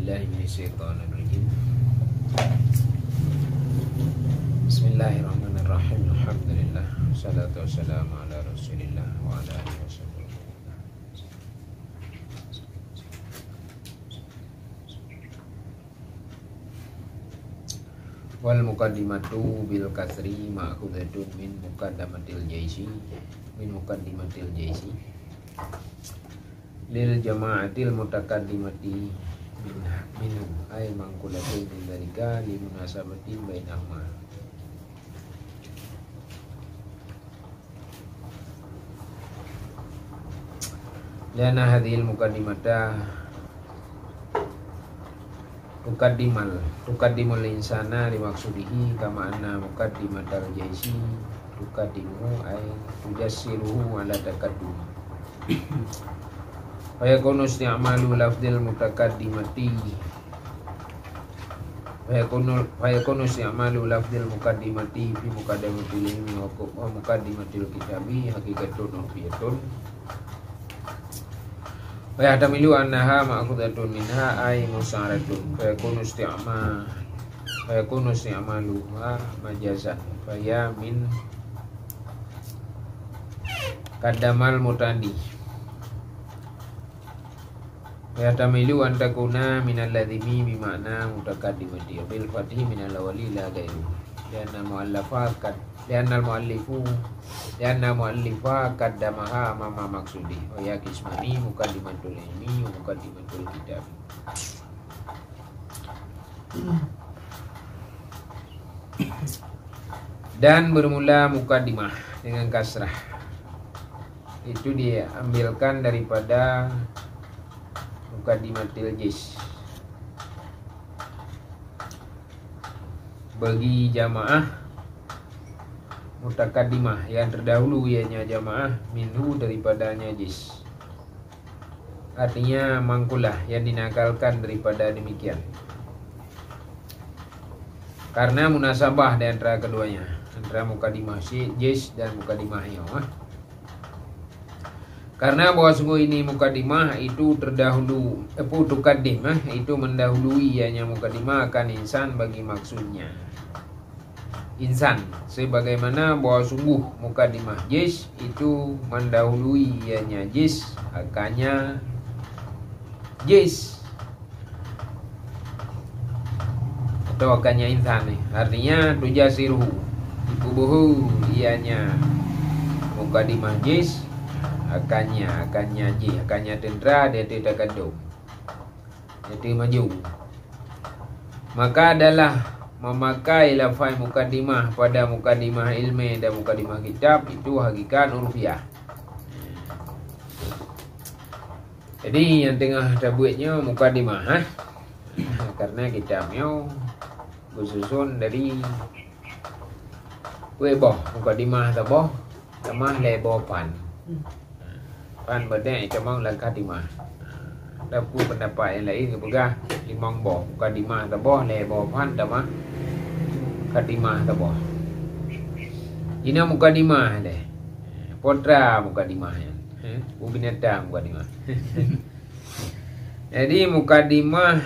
A'udzubillahiminasyaitonirrajim. Bismillahirrahmanirrahim. Alhamdulillah. Wassalatu wassalamu ala Rasulillah wa ala alihi wasallam. Wal muqaddimatu bil kasri ma'khudatun min muqaddamatil jaisi lil jama'atil mutaqaddimati minhu ay mangkulatun min dzalika li munasabatin bainahuma. Liana hadhil muqaddimata tuqaddimul insana limaksudihi kama anna muqaddimatal jaisi tuqaddimu ay tujassiruhu ala taqaddum. Fayakunu isti'malu lafdil mutaqaddimati Fayakunu isti'malu lafdil muqaddimati fi muqaddamatil ilmi wa muqaddimatil kitabi hakikatun urfiyatun wa yahtamilu annaha ma'khudatun minha ay musyaratun. Fayakunu isti'maluha majazan faya min qaddamal mutandi yahtamilu an takuna minal ladhimi bima'na mutaqaddimati bil fathi minal awali la ghairu lianna mu'allifa qaddamaha mama maksudi wa yakismani muqaddimatul ilmi wa muqaddimatul kitab. Dan bermula muqaddimah dengan kasrah itu diambilkan daripada muqaddimatil jais. Bagi jamaah mutaqaddimah yang terdahulu ianya jamaah minhu daripadanya jais. Artinya mangkulah yang dinakalkan daripada demikian. Karena munasabah di antara keduanya, antara muqaddimah jais dan muqaddimah yawah. Karena bahwa sungguh ini muqaddimah itu terdahulu tuqaddim itu mendahului ianya muqaddimah akan insan bagi maksudnya insan, sebagaimana bahwa sungguh muqaddimah jais itu mendahului ianya jais akannya jais atau akannya insan. Artinya tujasiruhu ikubuhu ianya muqaddimah jais akannya tendra dia tidak kandung jadi maju. Maka adalah memakai lafaz muqaddimah pada muqaddimah ilmi dan muqaddimah kitab itu hakikat urfiyah. Jadi yang tengah tabuitnya muqaddimah karena kitabnya bersusun dari weboh muqaddimah taboh tamah leboh pan berdek camang lang katimah. Dapur pendapat yang lain kepegah limang boh muqaddimah taboh leboh pan tamah katimah taboh. Ini muqaddimah deh. Potra muqaddimah ya. Binatang muqaddimah. Jadi muqaddimah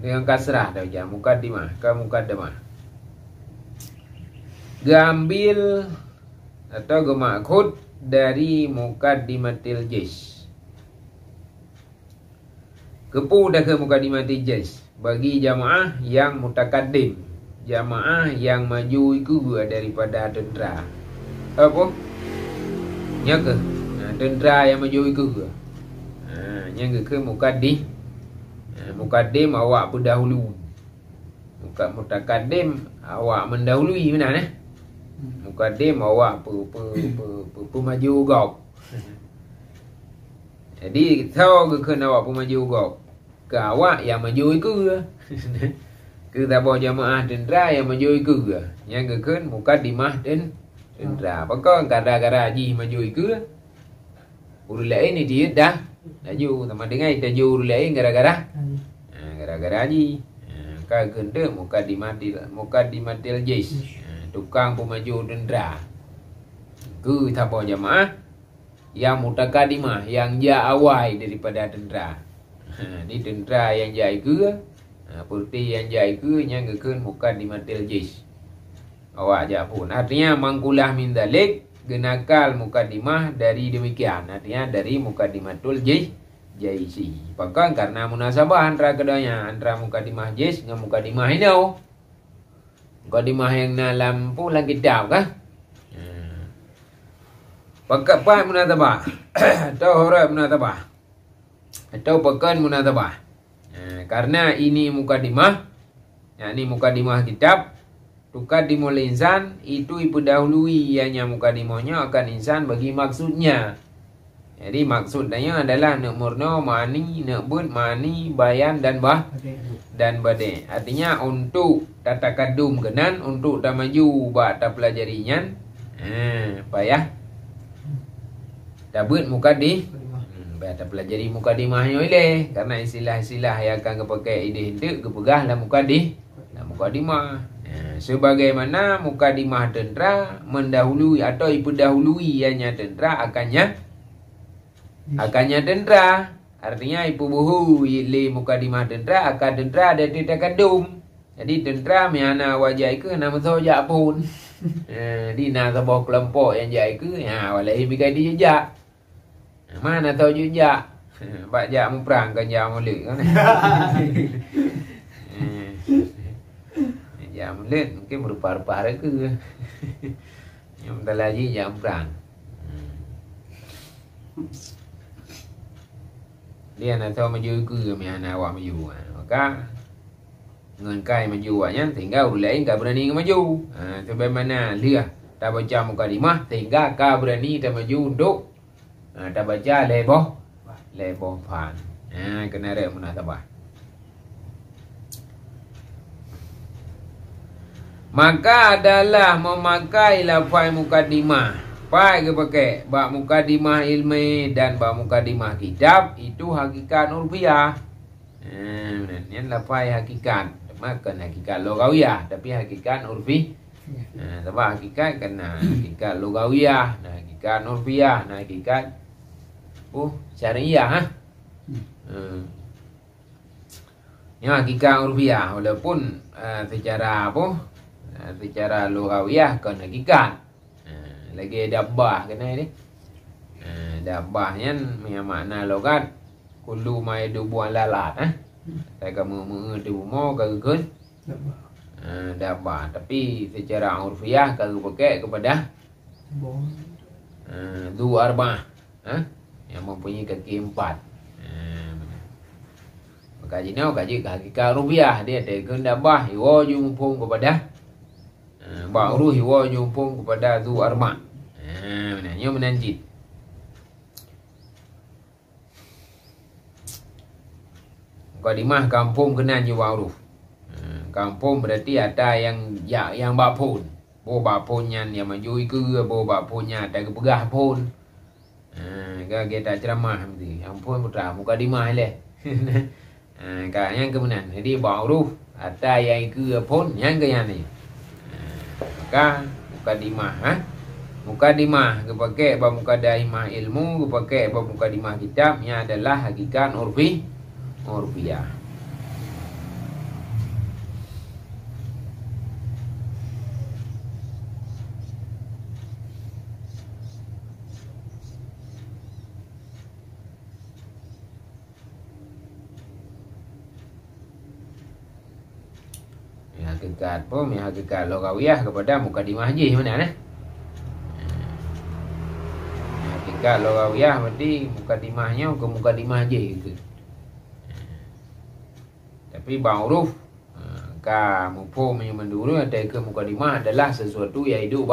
dengan kasrah dah je muqaddimah ke muqaddamah. Gambil atau gemakhud dari muqaddimatil jais. Kepu dah ke muqaddimatil jais bagi jamaah yang mutaqaddim, jamaah yang maju itu daripada tentera. Apa? Nya ke? Tentera yang maju itu ke? Nya ke muqaddim. Muqaddim awak pendahulu. Mutaqaddim awak mendahului benar muqaddim awak pemaju gop. Jadi tahu ke awak pemaju gop ke awak yang maju itu ke tabah jamaah tentera yang maju itu yang ke muqaddimah tentera. Apakah gara-gara haji maju itu urus lain ni dia dah laju sama dengan kita jauh lain gara-gara haji. Kagenda muqaddimatil jais tukang pemaju tentera ke tabah jamaah yang mutaqaddimah yang awal daripada tentera. Di tentera yang jaga, putih yang jaga gekeun muqaddimatul jaish. Awak aja pun. Artinya mangkulah min dalik, genakal mukaddimah dari demikian. Artinya dari muqaddimatul jaishi. Bahkan karena munasabah antara keduanya, antara mukaddimah jaish dengan mukaddimah ini. Mukaddimah yang dalam pulang kitab kah? Pakat pak munasabah atau huruf munasabah atau pekan munasabah. Karena ini mukaddimah, yakni mukaddimah kitab, tuqaddimul insan itu dahului ianya mukaddimahnya akan insan bagi maksudnya. Jadi maksudnya adalah nak murno mani, nak bud mani, bayan dan bade. Artinya untuk tatakadum kenan, untuk tamaju ba ta pelajarinya. Payah Dabut Bata pelajari mukaddimahnya oleh. Karena istilah-istilah yang akan kepakai ide hendak kepegah lah mukaddimah. Sebagaimana mukaddimah tentera mendahului atau iperdahului ianya tentera akannya tentera. Artinya ipu buhu li mukaddimah tentera akan tentera ada takadum. Jadi tentera miana wajah ke nama sojak pun. Di na sebuah kelompok yang jai ke walai bikai dia jejak. Mana tahu juga. Pak jak mu perang kan jak mulut kan. Jak mulut mungkin berupa-rupa ke. Yang tak lagi jak perang. Dia nak tahu maju ke mana awak maju. Maka ngenkai maju awaknya sehingga orang lain tak berani maju. Sebagaimana dia tak baca mukaddimah sehingga tak berani tak maju untuk tak baca leboh pan. Kena ada munasabah. Maka adalah memakai lafaz mukaddimah. Pai ke pakai bab mukaddimah ilmi dan bab mukaddimah kitab itu hakikat urfiah. Ini lafaz hakikat. Bukan hakikat lugawiyah tapi hakikat urfi. Sebab hakikat kena hakikat lugawiyah, hakikat urfiah, hakikat syariah. Ini hakikat urfiah walaupun secara secara lugawiyah kan hakikat. Lagi dabbah kena ni. Dabbahnya makna logat kullu ma yadubu lalat. Saya kamu tu mau kagak dabbah. Tapi secara urfiah kagak pakai kepada du arba'ah. Yang mempunyai kaki 4. Maka jinau kaji hakikat rupiah dia tekan dabah hiwa jumpung kepada ba'ru hiwa jumpung kepada zu arba. Menanya menanjit. Mukaddimah kampung kena nyu ba'ruf. Kampung berarti ada yang bapun. Bo bapunnya yang maju ke bo bapunnya tak kepegah pun. Kita ceramah mesti. Ampun putra mukaddimah leh. Yang kemudian jadi ba'ruf ada yang ke pun yang ke yang ni. Maka mukaddimah mukaddimah kepakai bab mukaddimah ilmu kepakai bab mukaddimah kitabnya adalah hakikat urfiah. Hakikat pun hakikat lugawiyah kepada mukaddimah je mana hakikat lugawiyah berarti mukaddimahnya ke mukaddimah je ke. Tapi ba'ruf ka mufhum yang menduru ada ke mukaddimah adalah sesuatu yang hidup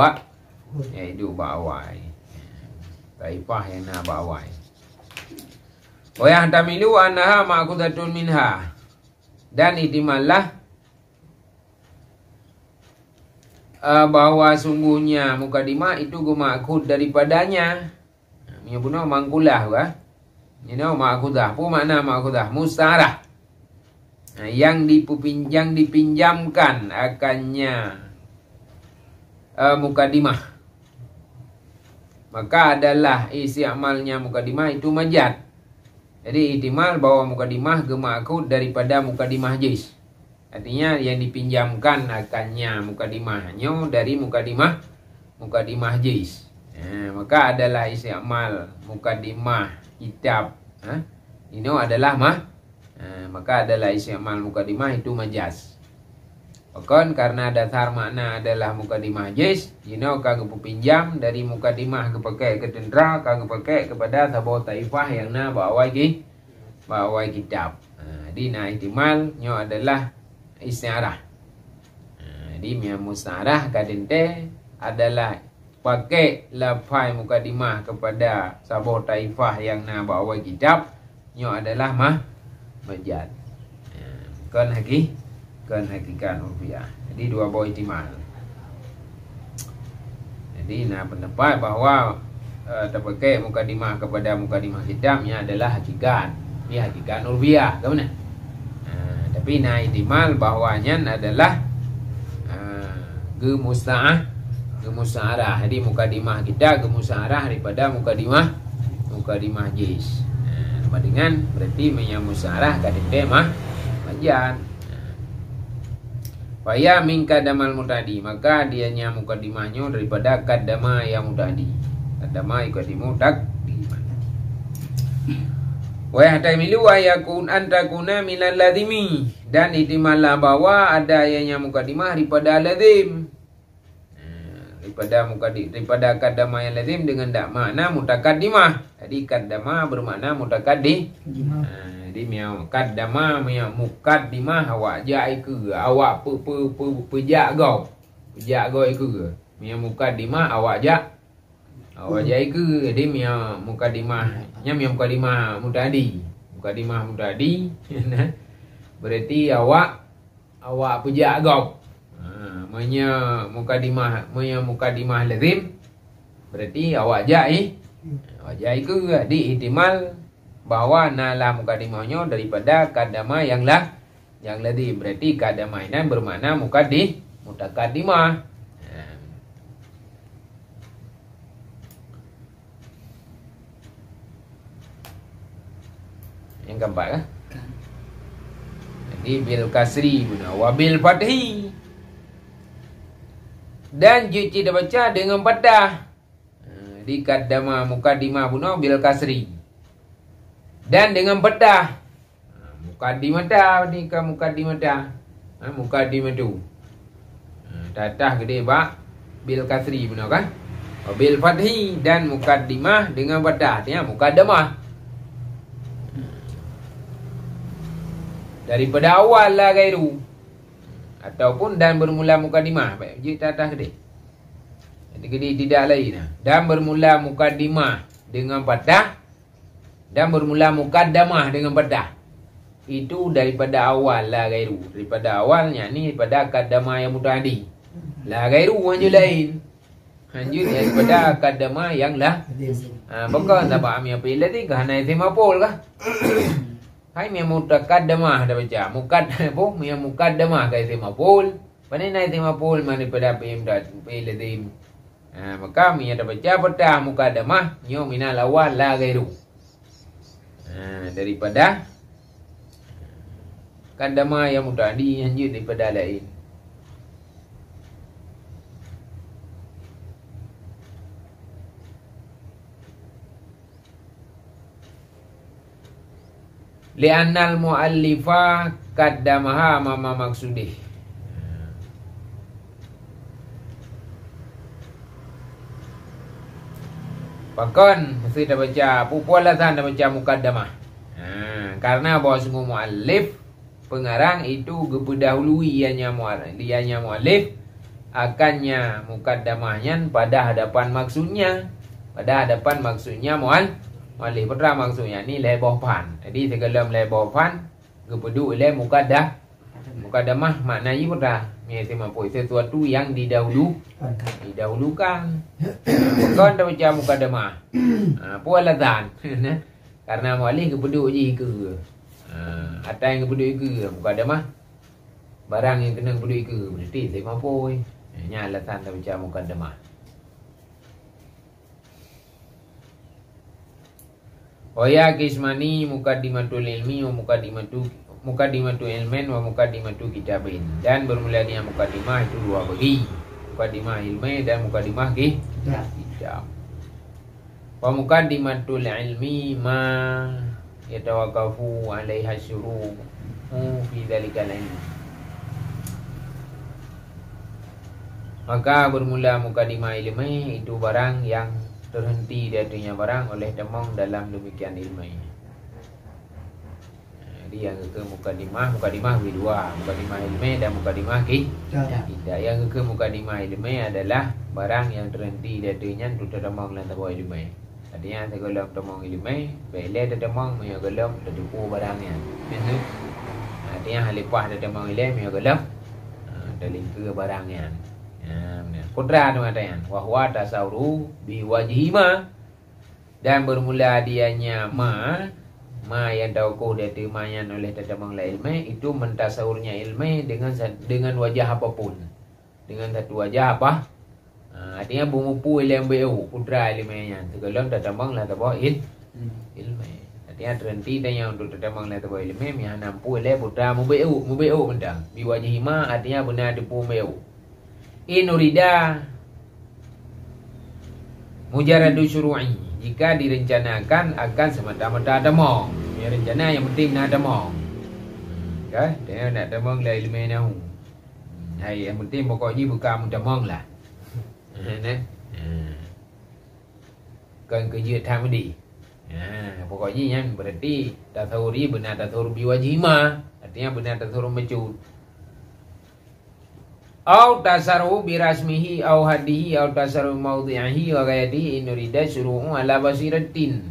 ba'awai. Taifah yang nak ba'awai. Wa yahtamilu annaha ma'khudatun minha. Dan ihtimallah bahwa sungguhnya mukaddimah itu ma'khud daripadanya. Menyebutnya mangkulah kan. Ini ma'khudah. Apa makna ma'khudah? Mustarah. Yang dipinjamkan akannya mukaddimah. Maka adalah isi amalnya mukaddimah itu majaz. Jadi ihtimal bahwa mukadimah ke ma'kud daripada mukadimah jais. Artinya yang dipinjamkan akannya mukadimahnya dari mukadimah jais. Maka adalah isti'mal mukadimah kitab. Ini adalah maka adalah isti'mal mukadimah itu majaz. Bahkan karena dasar makna adalah mukadimah jais, kagak pinjam dari mukadimah kepakai ke tendra, kagak pakai kepada sabau taifah yang bawa kitab. Jadi ihtimal nyo adalah istiarah. Jadi musta'arah kadente adalah pakai lafai mukadimah kepada sabau taifah yang bawa kitab, nyo adalah majaz. Kan hakikat urfiah. Jadi dua buah ihtimal. Jadi pendapat bahwa terpakai mukadimah kepada mukadimah kitabnya adalah hakikat. Ini hakikat urfiah, kan benar? Tapi ihtimal bahwanya adalah gemusta'arah. Jadi mukadimah kita gemusta'arah daripada mukadimah jais. Sama dengan berarti menyamusta'arah kadang majaz. Faya min kadamal mutadi, maka dianya mukadimahnya daripada kadama yang mutadi. Kadama ikadimu takdiman. Wa yahtamilu wa yakun antakuna minal lazimi, dan ihtimal bahwa ada ianya mukadimah daripada lazim. Daripada kadama yang lazim dengan makna mutakaddimah. Jadi kadama bermakna mutakaddimah. Jadi kadama mukaddimah awak jai ke awak pejak gau ke mukaddimah awak jai ke. Jadi mukadimah mutadi berarti awak pejak gau. Mukadimah lazim berarti awak jai ke. Di ihtimal bahwa nala mukadimahnya daripada kadama yang lazim, berarti kadama ini bermakna mutakaddimah. Yang keempat kan? Jadi bil kasri guna wa bil fathi, dan jika dibaca dengan fathah. Di kadama mukadimah guna bil kasri dan dengan fathah. Mukaddimata ni ka mukaddimata. Mukaddimatu. Tatah gede ba bil kasri benar kan? Bil fathi dan mukaddimah dengan fathah, artinya mukaddamah. Daripada awal lah gairu. Ataupun dan bermula mukaddimah. Baik, je tatah gede. Jadi gede tidak lain. Dan bermula mukaddimah dengan fathah dan bermula mukaddamah dengan fathah. Itu daripada awal la gairu. Daripada awalnya ni daripada kaddamah yang mutadi. La gairu hanya lain. Hanya daripada kaddamah yang bukan tak faham apa ilah ni kahana itimapol kah? Hai mi mutakaddamah dah baca. Mukaddamah ka itimapol. Panina itimapol mana daripada ilah. Maka mi ada baca fathah mukaddamah nyo minal awal la gairu. Daripada kadama yang mutadi hanya daripada lain. Li'annal mu'allifa qaddamaha mama maksudih. Bahkan mesti dah baca pupualatan dah baca mukaddamah. Karena bahawa sungguh muallif pengarang itu keperdahului ianya muallif akannya mukaddamahnya pada hadapan maksudnya. Pada hadapan maksudnya muallif putra maksudnya ni lebohan. Jadi segala lebohan keperdu oleh mukaddamah maknanya putra Mesti mampu sesuatu yang didahulukan. Bukan dah macam mukadamah. Pualatan. Karena mualih kepeduk je ke. Atas yang kepeduk ke mukadamah. Barang yang kena kepeduk ke. Berarti saya mampu. Ini alasan dah macam mukadamah. Waya kismani muqaddimatul ilmi wa muqaddimatu ilmin wa muqaddimatu kitabin. Dan bermulanya muqaddimah itu dua bagi. Muqaddimah ilmi dan muqaddimah kitab. Wa muqaddimatul ilmi ma yatawaqafu 'alaiha syuru'u fi dzalikal ilm. Maka bermula muqaddimah ilmi itu barang yang terhenti darinya barang oleh temong dalam demikian ilmu. Jadi yang ke muqaddimah dua, muqaddimah ilmi dan muqaddimah kitab. Yang ke muqaddimah ilmi adalah barang yang terhenti darinya untuk temong dalam tabuh ilmi. Artinya segala temong ilmi, bila temong mengagelam tertipu barangnya. Artinya halipah temong ilmi mengagelam terlingkar barangnya. Kudrat mengatakan wahwa tasawuru biwajhima, dan bermula dianya ma yang taukuh dari mayan oleh tetemang la ilmi itu mentasawurnya ilmi dengan wajah apapun, dengan satu wajah apa, artinya bumupu ilmu beu kudrat ilminya segala tetemang la tabuh ilmi. Artinya terhenti dan untuk tetemang la tabuh ilmi yang nampu ilmu putra mubeu benda biwajhima, artinya benar dipu beu. Inurida mujaradu syuru'i, jika direncanakan akan semata-mata temong. Ya, rencana yang penting nak temong. Kan? Dia nak temong lah ilmu nahu. Hai, yang penting pokoknya bukan temong lah. Kan kerja thamdi. Pokoknya yang berarti tasawuri benar tasawur biwajhima, artinya benar tasawur mecut. Au tasaru birasmihi au hadihi au tasaru maudhi'ihi wa ghayrihi in urida syuru'u ala basiratin.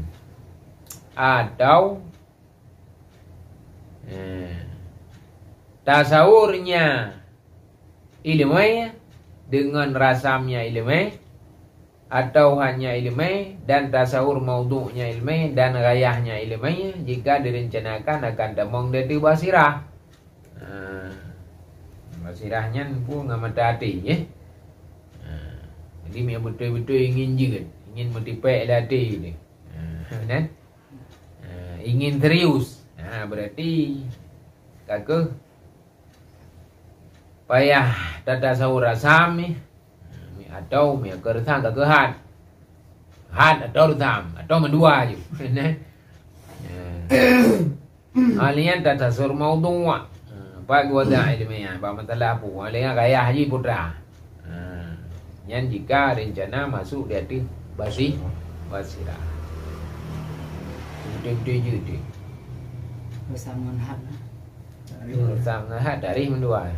Atau tasawurnya ilmu dengan rasamnya ilmu, atau hanya ilmu dan tasawur maudhu'nya ilmu dan gayahnya ilmu jika direncanakan akan temong dari basirah. Basirahnya pun ngamata hati ya. Jadi dia betul-betul ingin juga, ingin mentipai hati ni. Kan? Ingin serius. Berarti kakak payah tata sahur rasam ni, atau mi keresan kakak hat atau rasam atau mendua je. Alian tata sahur maudhu'. Bagi wadah ilmiah, bahawa masalah apa? Alihnya gaya haji putra. Yang jika rencana masuk di hati basirah. Itu. Bersama hat. Bersama hat dari mendua.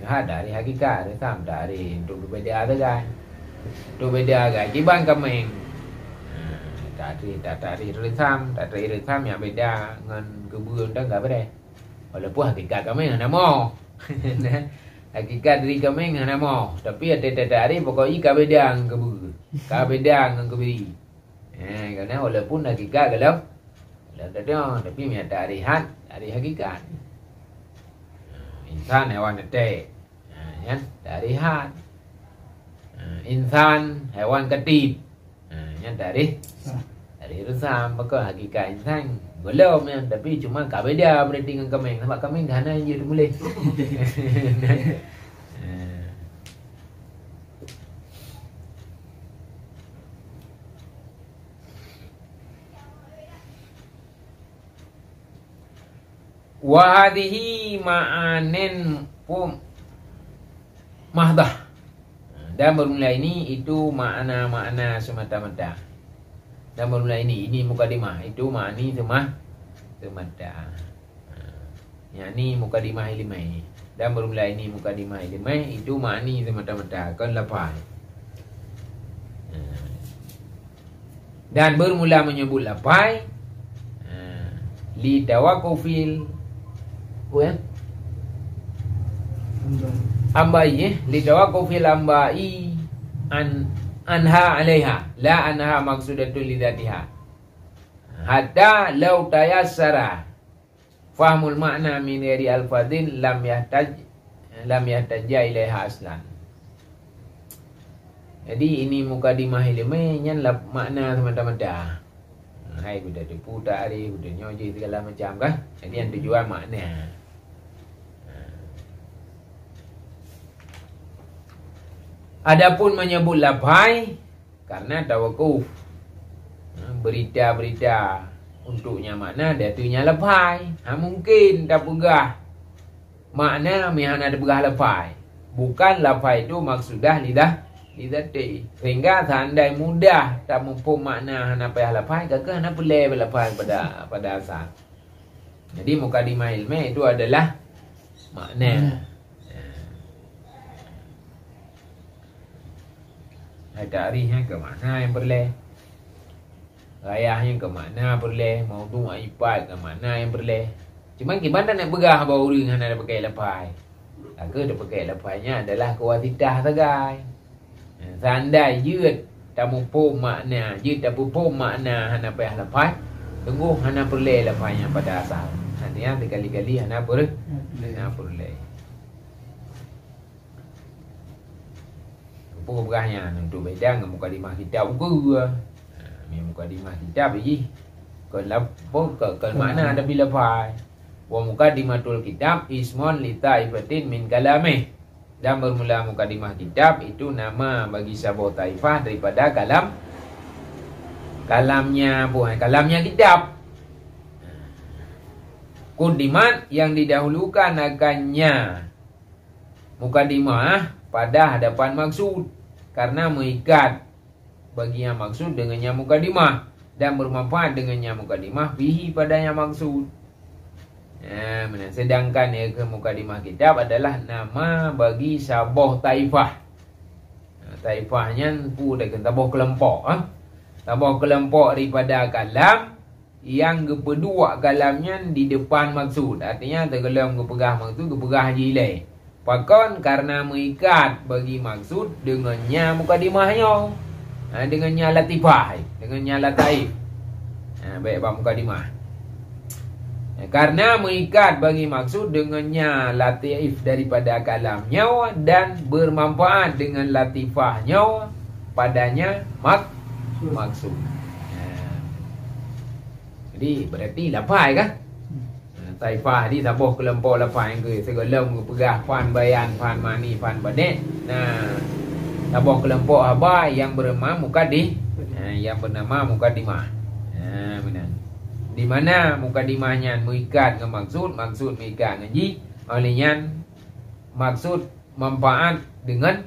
Hat dari hakikat, bersama dari untuk berbeda dengan. Untuk beda dengan kiban kemeng. Tak dari resam yang beda dengan kebun dan tak beda. Walaupun hakikat kami nak mau. Hakikat diri kami nak mau. Tapi ada hari pokoknya kabedang kebu. Kabedang dengan kebiri. Kerana walaupun hakikat kalau tapi ada hari hakikat. Insan hewan netek. Dari hat. Insan hewan ketip. Dari resam maka hakikat insan belum ya, tapi cuma kabeda berarti dengan kemeng. Nampak kemeng kana je boleh. Wa hadhihi ma'anin mahdah. Dan bermula ini itu makna-makna semata-mata. Dan bermula ini mukadimah, itu makni semata. Yang ini mukadimah ilmi. Dan bermula ini mukadimah ilmi, itu makni semata-mata. Kan lapan. Dan bermula menyebut lapai li tawakufil ambai li tawakufil ambai anha alaiha la anha maqsudatul lidatiha hatta law tayassara fahmul makna min ghairi alfadhin lam yahtajja ilaiha aslan. Jadi ini mukadimah ilmi yang makna semata-mata. Hai kuda tipu tak hari, kuda nyoji segala macam kan. Jadi yang tujuan makna. Adapun menyebut lafai karena tawakuf, berita-berita untuknya makna dia tunya lafai. Mungkin tak pegah makna mihan ada pegah lafai. Bukan lafai itu maksudah lidah lidati. Sehingga seandai mudah tak mampu makna hana payah lafai, kakak hana boleh berlafai pada asal. Jadi mukadimah ilmi itu adalah makna. Tarihnya ke mana yang boleh, rayahnya ke mana boleh, maudu ipat ke mana yang boleh. Cuma gimana nak begah baru dengan ada pakai lepai. Aku ada pakai lepainya adalah kuatitah sagai. Sandai yud tak mampu makna, yud tak mampu makna hana payah lepai. Tunggu hana boleh lepainya pada asal. Hanya sekali-kali hana boleh. Pokoknya untuk beda dengan mukadimah kitab ke. Mukadimah kitab ini kalau mana ada bila fai. Wa mukadimatul kitab ismun li taifatin min kalamih. Dan bermula mukadimah kitab itu nama bagi sebuah taifah daripada kalamnya kitab. Kudimat yang didahulukan akannya mukadimah pada hadapan maksud, karena mengikat bagi yang maksud dengannya mukadimah dan bermanfaat dengannya mukadimah bihi padanya maksud. Sedangkan ke mukadimah kitab adalah nama bagi saboh taifah. Taifahnya pun dah taboh kelompok. Taboh kelompok daripada kalam yang kedua kalamnya di depan maksud. Artinya tergelam kepegah maksud, kepegah jilai. Pakon karena mengikat bagi maksud dengannya mukadimahnya, dengannya latifah, dengannya lataif. Baik bab mukadimah. Karena mengikat bagi maksud dengannya latif daripada kalamnya dan bermanfaat dengan latifahnya padanya maksud. Jadi berarti lafai kan? Taifah di sabuh kelompok lafai ke segelom ke pegah fan bayan, fan mani, fan badet. Sabuh kelompok haba yang bernama mukadimah. Benar. Di mana mukadimahnya mengikat dengan maksud mengikat dengan ji. Olehnya maksud manfaat dengan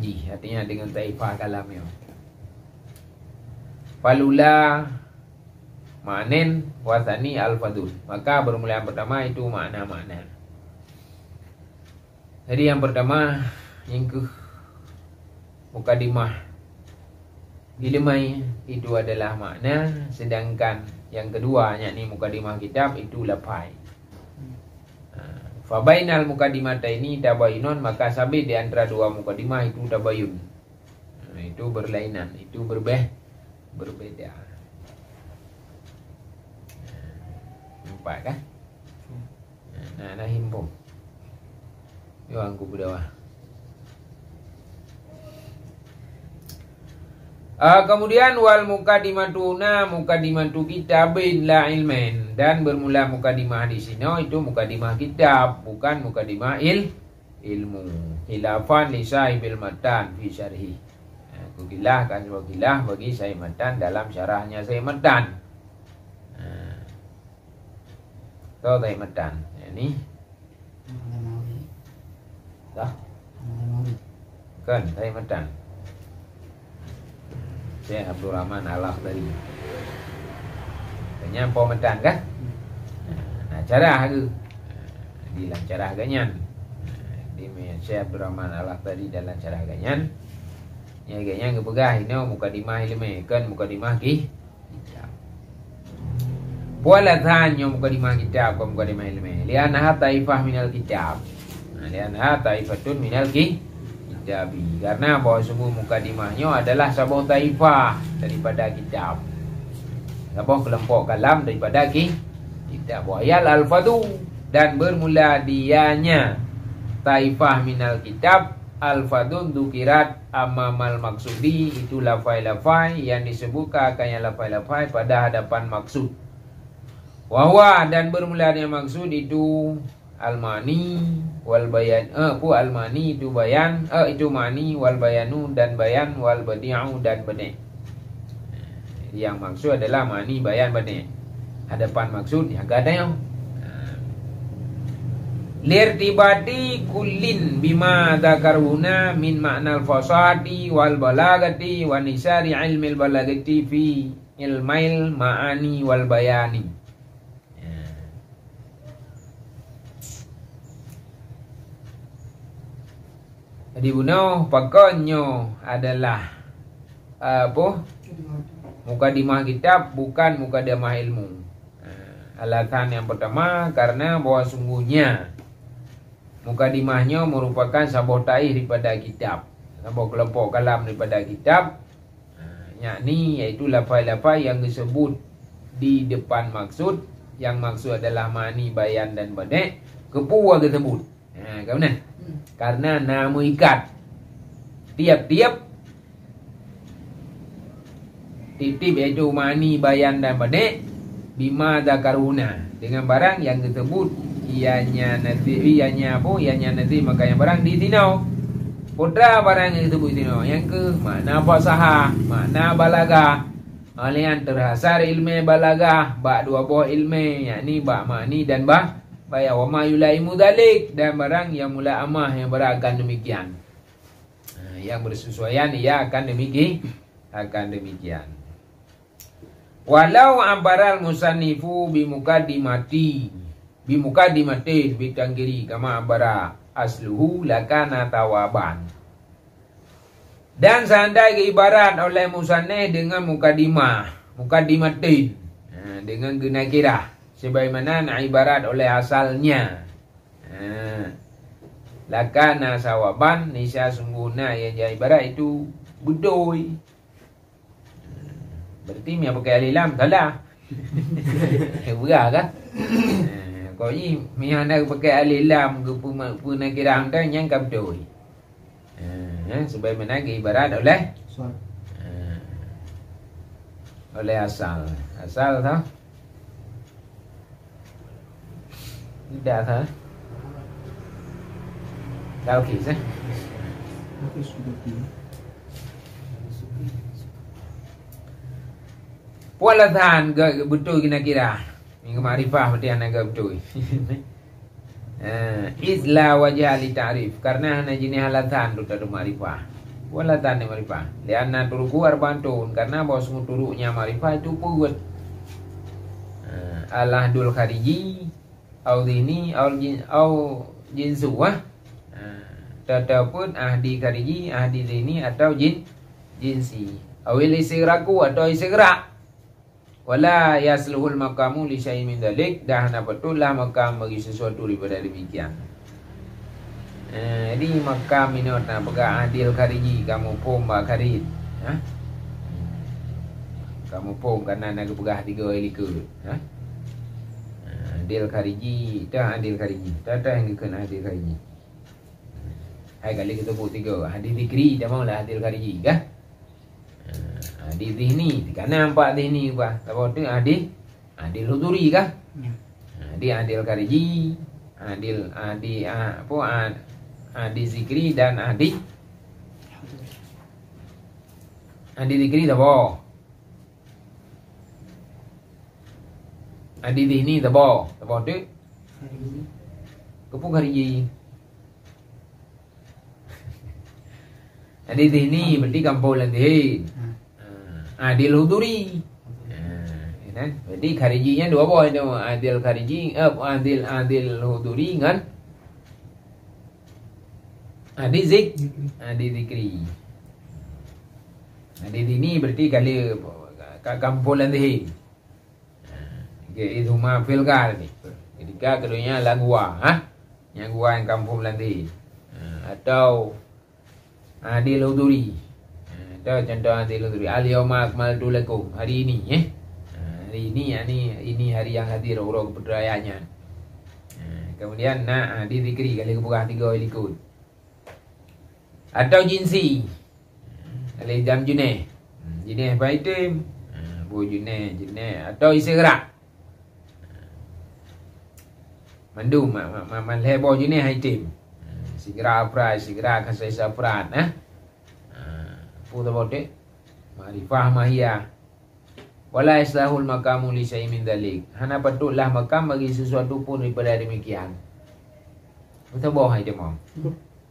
ji. Artinya dengan taifah kalamnya. Falula ma'nen wasani al-fadul. Maka bermula yang pertama itu makna-makna. Jadi yang pertama yang ke mukadimah dilemai itu adalah makna, sedangkan yang kedua yakni mukadimah kitab itu lafai. Fa bainal mukadimataini tabayun, maka sabit di antara dua mukadimah itu tabayun. Itu berlainan, itu berbeda. Nampak kan? Nak himpun. Yo angku berdawah. Kemudian wal mukadimatu kitabin la ilmen, dan bermula mukadimah di sini itu mukadimah kitab, bukan mukadimah ilmu. Khilafan li sahibil matan fi syarhi. Kukilah kan wakilah bagi Sahih Matan dalam syarahnya Sahih Matan. Tahu Sahih Matan ini dah kan Sahih Matan Syekh Abdul Rahman Al-Akhdari. Kanya Matan kan? Cara ke di dalam cara ganyan di Syekh Abdul Rahman Al-Akhdari dalam cara ganyan. Ya ganyan kepegah ini mukadimah ilmi kan mukadimah kitab. Wala thanyo mukadimah kitab ke mukadimah ilmi. Lianha taifah minal kitab. Lianha taifatun minal kitabi. Karena bahwa semua mukadimahnya adalah sabuh taifah daripada kitab. Sabuh kelompok kalam daripada kitab. Wayal al-fadu, dan bermula dianya taifah minal kitab alfadun dukirat amamal maksudi, itu lafai-lafai yang disebutkan yang lafai-lafai pada hadapan maksud. Wahwa, dan bermulanya maksud itu al-mani wal bayan, al-mani itu bayan, itu mani wal bayanu dan bayan, wal badi'u dan badi'. Yang maksud adalah mani, bayan, badi'. Hadapan maksud yang gak ada yang lirtibati kullin bima dzakaruna min ma'nal fasadi wal balagati wa nisari ilmil balagati fi ilmail ma'ani wal bayani. Jadi bunuh pokoknya adalah apa? Mukadimah kitab bukan mukadimah ilmu. Alasan yang pertama karena bahwa sungguhnya mukadimahnya merupakan sebuah taih daripada kitab, sebuah kelompok kalam daripada kitab, yakni yaitu lafai-lafai yang disebut di depan maksud, yang maksud adalah mani, bayan dan badi', kepuwa tersebut. Kemudian karena nama ikat tiap-tiap titip yaitu mani, bayan dan badi' bima dzakaruna, dengan barang yang disebut ianya nanti makanya barang di tinau putra barang yang disebut tinau. Yang ke makna fasahah, makna balagah, alian terhasar ilmu balagah, ba dua buah ilmu, yakni ba mani dan ba baya wa ma yulaimu dalik, dan barang yang mula amah yang beragam demikian. Yang bersesuaian ia akan demikian. Walau ambaral musannifu bimukaddimatin bitanggiri kama ambara asluhu lakana tawaban. Dan seandainya ibarat oleh musannif dengan mukaddimatin, dengan genakirah sebagaimana ibarat oleh asalnya, lakana sawaban, nisya sungguhnya yang jadi ibarat itu bedoi. Berarti mi pakai alilam salah. Berat kan? Kau ni mi hendak pakai alilam ke puna kirang tu yang kabdoi. Sebagaimana ibarat oleh asal. Asal tau? Tidak tau? Tahu kisah? Walathan betul kira-kira yang marifah berarti anak betul. Isla wajah li ta'rif, karena hanya jenis halatan tu tadu marifah. Walatan ni marifah. Lianna turuku arbantun, karena bahwa semua turuknya marifah itu pugut. Al-ahdul khariji au dini au jinsuwah. Tetaupun ahdi khariji, ahdi dini atau jinsi. Awil isigraku atau isigrak. Wala yasluhul maqamu li syai'in min dzalik, dah betul lah makam bagi sesuatu daripada demikian. Jadi makam ini nak pegang adil khariji, kamu pun ba kharid. Kamu pun karena nak pegah 3 elika. Adil khariji, dah adil khariji. Dah yang kena adil khariji. Hai kali kita sebut 3, adil zikri dah maulah adil khariji kah? Di zihni, kerana nampak zihni apa? Apa tu adil huduri kah? Adil khariji, adil zikri dan adil zikri tak apa? Adil zihni tak apa? Tak apa tu? Kepung khariji. Adil zihni berarti kampung lantin. Adil huduri. Jadi kharijinya dua boy tu. Adil khariji, adil huduri dengan adil zikri. Adil ini berarti kali kampulan deh. Itu mah filgar ni. Ketika keduanya lagua, yang gua yang kampung nanti. Atau adil huduri. Contoh adil huduri. Al-yawma akmaltu lakum. Hari ini, hari ini hari yang hadir orang keperayanya. Kemudian di zikri kali kebuka 3 ikut. atau jinsi. Alif jam jenis. Jenis apa item? Bu jenis atau isi gerak. Mandu malhebo jenis item. Segera afrad, segera kasih afrad, putar bote, ma'rifah mahiyah. Wala islahul makamu li syai' min dzalik. Hana patutlah makam bagi sesuatu pun daripada demikian. Putar boh hai demong.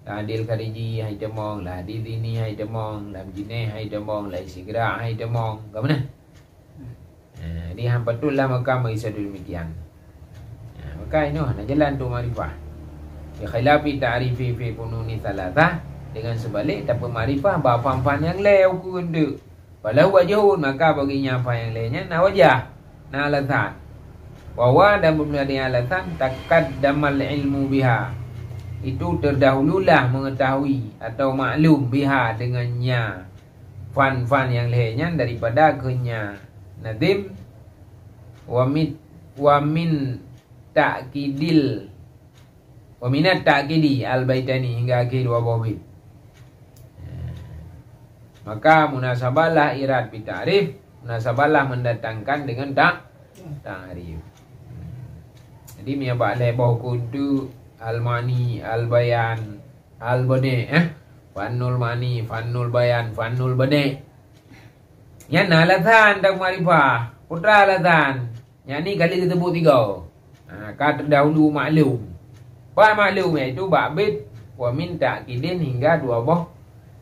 La adil khariji hai demong, la adil dini hai demong, la jineh hai demong, la segera hai demong. Ke mana? Jadi hang patutlah makam bagi sesuatu demikian. Maka ini nak jalan tu ma'rifah. Bi khilafi ta'rifi fi fununi thalathah, dengan sebalik tak pemarifah faham-faham yang lew ku ende. Walau wajhun, maka baginya apa yang lainnya na wajah, na alatan. Wa dan bermula dengan alatan taqaddamal ilmu biha. Itu terdahululah mengetahui atau maklum biha dengannya fan yang lainnya daripada kenya nadim wa min ta'kidil wa minat ta'kidi al-baitani hingga akhir wa bawit. Maka munasabalah irad bi ta'rif, munasabalah mendatangkan dengan ta'rif. Jadi miya ba'la bahu kuntu al-mani al-bayan al-badi fannul mani fannul bayan fannul badi. Yan alatan tak marifah putra alatan. Yang ni kali kita sebut 3. Kata dahulu maklum. Apa maklum iaitu ba'bid wa min ta'kidin hingga 2 boh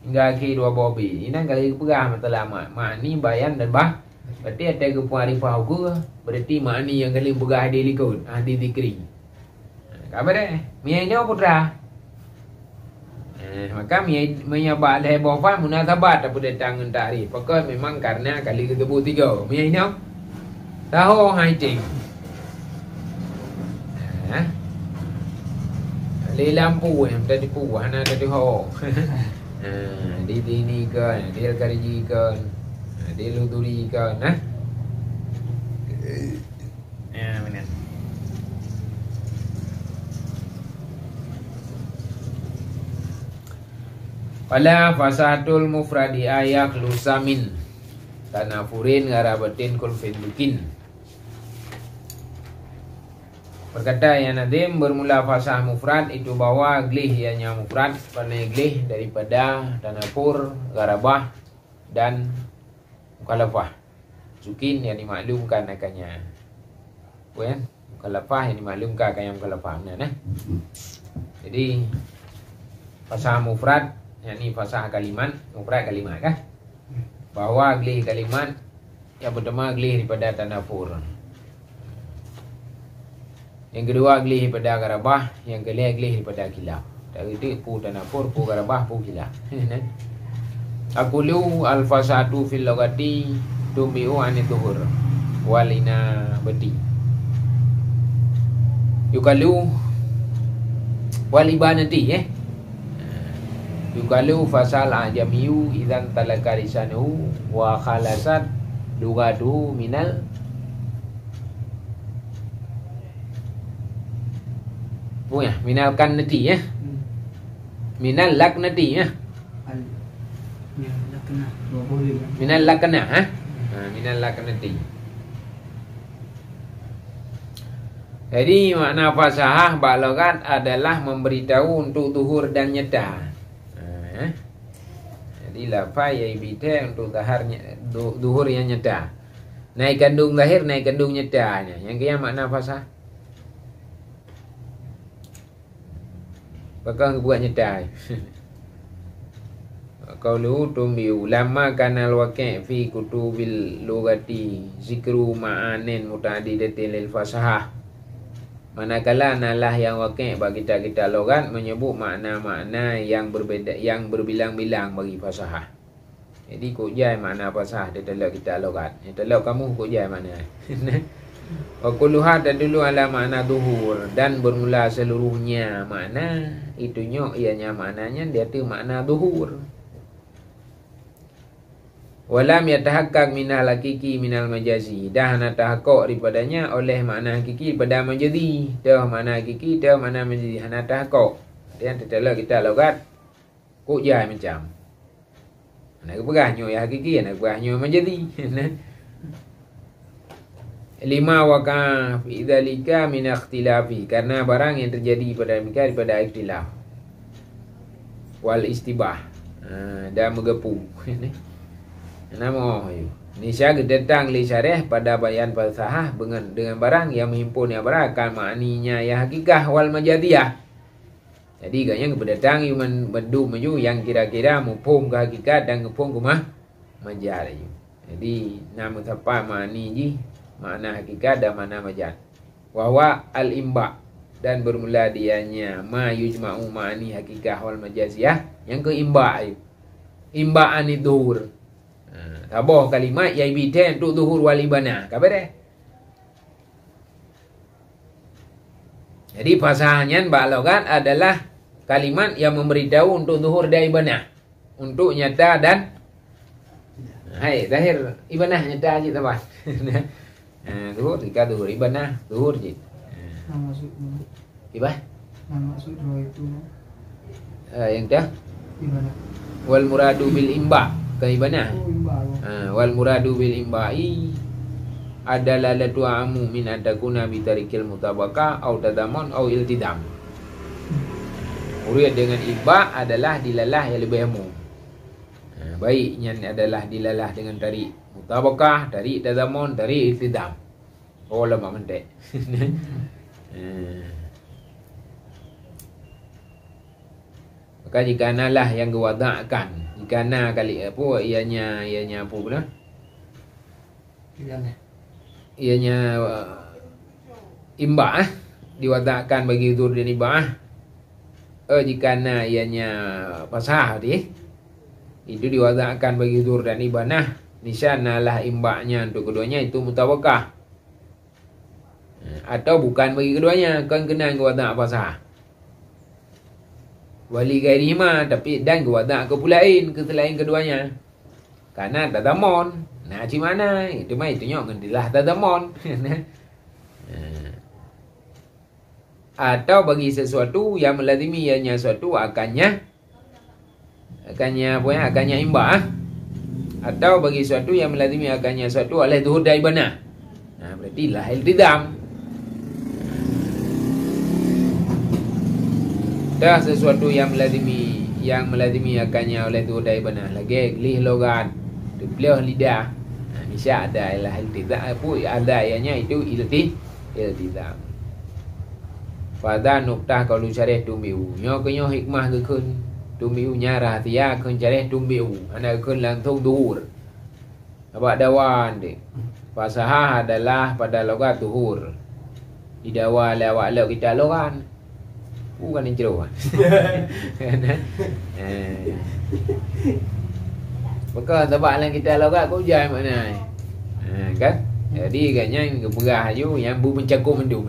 hingga akhir 2 boh bi. Ini kali perah masalah makni bayan dan bah. Berarti ada ke puarifah ke? Berarti makni yang kali perah dia likut ahli zikri. Kabar dah. Mia ini putra. Maka mia ba'da hebofan munasabat apa datang ta'rif. Maka memang karena kali kita sebut 3. Mia ini tahu hai cing. Li lampu yang tadi puah na tadi ho. Di dini kan, di al-kariji kan, di luduri kan, benar. Pada fasahatul mufradi ayak lusamin tanafurin ngarabatin kulfin bikin. Berkata yang nadim bermula fasah mufrad itu bawa glih ianya mufrad karena glih daripada tanafur, garabah dan mukhalafah. Sukin yang dimaklumkan akannya. Bukan? Mukhalafah yang dimaklumkan akannya mukhalafah. Benar, Jadi fasah mufrad yakni fasah kalimat, mufrad kalimat kah? Bawa glih kalimat yang pertama glih daripada tanafur. Yang kedua glih pada garabah, yang ketiga glih pada khilaf. Dari itu pu tanafur, pu garabah, pu khilaf. Aqulu al-fasadu fil lugati tubi'u anid dhuhur walina bati. Yukalu walibanati Yukalu fasal ajamiyu idzan talaka lisanuhu wa khalasat lugatuhu minal minal kannati minal laknati minal lakna minal laknati. Jadi makna fasahah balagat adalah memberitahu untuk zuhur dan nyata. Jadi lafaz yang bita untuk zuhur yang nyata. Naik kandung lahir, naik kandung nyatanya. Yang kaya makna fasahah. Bakal buat nyata. Qaulu tumbiu lamma kana al-waqi' fi kutubil lughati zikru ma'anin muta'addidatin lil fasahah. Manakala nalah yang waqi' bagi kita logat menyebut makna-makna yang berbeza, yang berbilang-bilang bagi fasahah. Jadi kok jai makna fasahah dia telak kita logat. Yang telak kamu kok jai makna. Wa kulluha tadullu ala makna zuhur, dan bermula seluruhnya makna itunya ianya maknanya dia tu makna zuhur. Walam yatahaqqaq minal hakiki minal majazi, dah nak tahaqqaq daripadanya oleh makna hakiki pada majazi. Dah makna hakiki dah makna majazi hana tahaqqaq. Dia telak kita logat kok jai macam. Nak berahnya ya hakiki, nak berahnya menjadi. Lima waka fi dzalika min ikhtilafi, karena barang yang terjadi pada mereka daripada ikhtilaf wal istibah dan mengepung. Nama Nisya datang li syarih pada bayan falsafah dengan barang yang menghimpun yang berakan makninya ya hakikah wal majadiyah. Jadi kayaknya berdatang yang mendu meju yang kira-kira mupung ke hakikat dan ngepung ke majad. Jadi nama siapa makni ji makna hakikat dan makna majaz. Wahwa al-imba, dan bermula dianya ma yujma'u ma'ani hakikah wal majaziyah. Yang ke imba, imbaan itu duhur. Tabah kalimat yang ibiten untuk duhur wal ibana. Kabar deh. Jadi fasahnya balogat adalah kalimat yang memberitahu untuk duhur dan ibana, untuk nyata dan hai zahir ibana nyata aja teman. Duhur jika duhur ibana duhur je. Nah, maksudnya Ibah? maksud roh itu Yang dah gimana? wal muradu bil imba ke ibana. Oh, imbal. Wal muradu bil imba'i adalah latu amu min adakuna bitarikil mutabaka au tadamun au iltidam. Urut dengan imba adalah dilalah yang lebih umum. Baiknya adalah dilalah dengan tarik mutabakah, tarik tadamun, tarik iltidam. Oh lama mentek. Maka jika nalah yang gewadakkan, jika na kali apa ianya apa pula? Gimana? Ianya imba diwadakkan bagi udur dan ibah. Jika na ianya pasah dia itu diwadakkan bagi udur dan ibah. Nah, nisyanalah imbanya untuk keduanya itu mutabakah. Atau bukan bagi keduanya, kan kena gewadak pasah. Wali gairihima, tapi dan gewadak ke pulain ke selain keduanya. Karena tadamon. Nah, di mana? Itu mah itu nyok ngendilah tadamon. Atau bagi sesuatu yang melazimi ianya suatu akannya imba. Atau bagi sesuatu yang melazimi akannya suatu oleh zuhur dari ibana. Nah, berarti lah iltizam. Dah sesuatu yang melazimi akannya oleh zuhur dari ibana. Lagi lih logat, beliau lidah. Nah, nisya ada ilah iltizam apa ada ianya itu iltizam. Pada nuktah kalau syarih tumbiu nyo kenyo hikmah keun tumbiu nya rahsia keun syarih tumbiu ana keun langsung duhur apa dawan de fasahah adalah pada logat duhur didawa lewat law kita logan bukan inceruan maka sebab lang kita logat ko jai mana kan jadi kayaknya keberah ayu yang bu mencakup mendum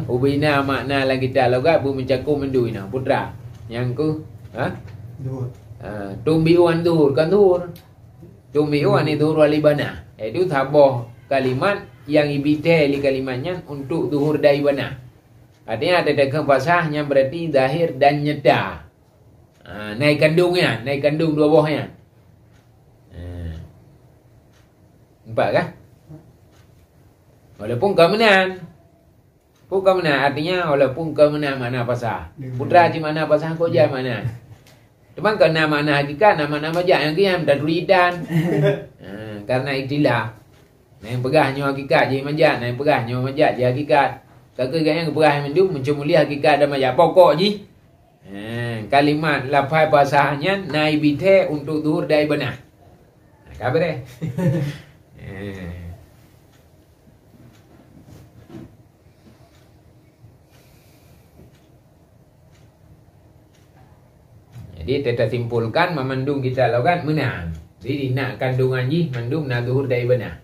ubina makna lagi kita logat bu mencakup menduina putra yang ku Duhur. Tumbiuan duhur kan duhur tumbiuan itu duhur walibana itu tabah kalimat yang ibite li kalimatnya untuk duhur daibana artinya ada dalam fasahnya berarti zahir dan nyata naik kandung dua buahnya nampak kah walaupun kemenan bukan mana artinya walaupun ke mana mana pasah. Putra di mana pasah kau jai mana. Cuma kerana mana hakikat nama-nama majaz yang kiam dan turidan. Karena itilah. Yang pegahnya hakikat jadi majaz, yang pegahnya majaz jadi hakikat. Kakak yang pegah mendum mencumuli hakikat dan majaz pokok ji. Kalimat lafaz pasahnya naibite untuk zuhur dari benar. Kabar deh. Jadi kita simpulkan memandung kita lakukan menang. Jadi nak kandungan ji mandum nak zuhur dari benar.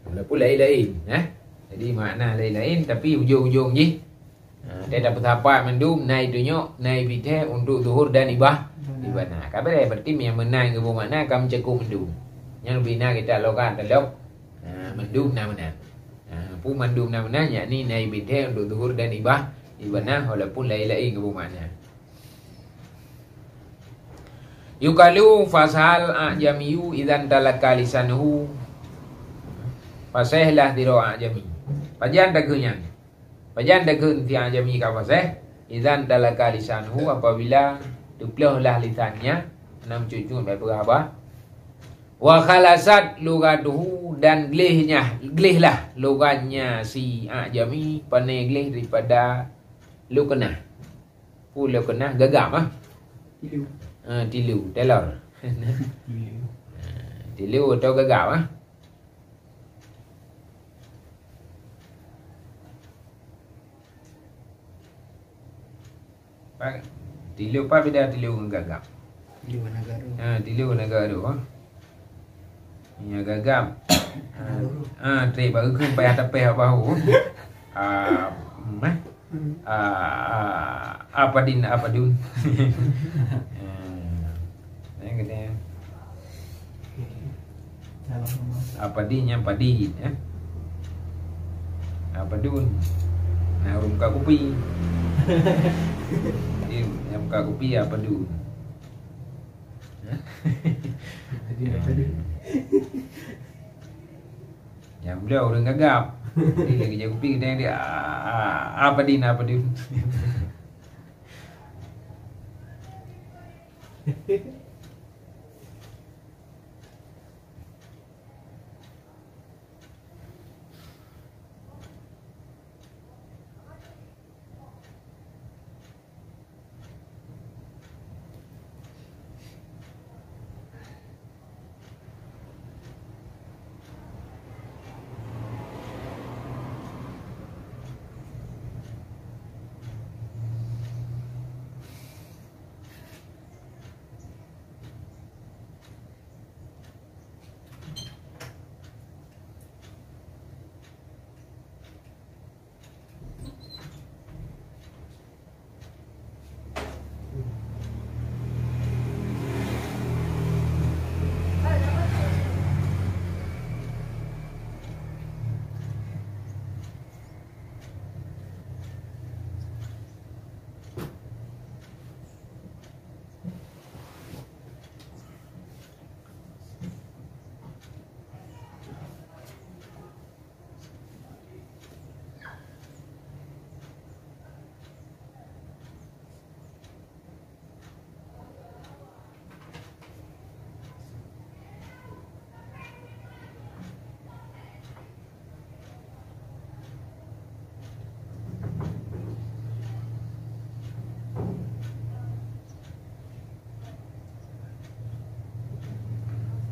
Walaupun lain-lain, Jadi makna lain-lain tapi ujung-ujung ji. Dia dapat apa mandum naik dunyok, naik bite untuk zuhur dan ibah. Ibana. Kabar berarti yang menang ke mana kamu cekung mandum. Yang bina kita lakukan telok mandum nak menang. Pu mandum nak menang yakni naik bite untuk zuhur dan ibah. Benar walaupun lain-lain ke makna. Yukalu fasal ajamiyu idzan talaka lisanuhu. Fasihlah tiro ajami. Pajan dagunya. Pajan dagun ti ajami ka fasih idzan talaka lisanuhu apabila tuplahlah lisannya enam cucu baik berapa. Wa khalasat lugatuhu dan gelihlah logatnya si ajami pandai gelih daripada lukena. Lukena gagam Tilu. Tilu, telur. Tilu atau gagam Tilu apa beda tilu dengan gagam? Tilu negara. Tilu negara ya gagam. Tri baruขึ้นไปatas peh bahu. Apa dun. Yang kata apa dinya padi ya. Apa dun. Nah, rumka kopi. Yang buka kopi apa dun. Yang beliau udah gagap. Dia lagi jaga kopi dia apa dun.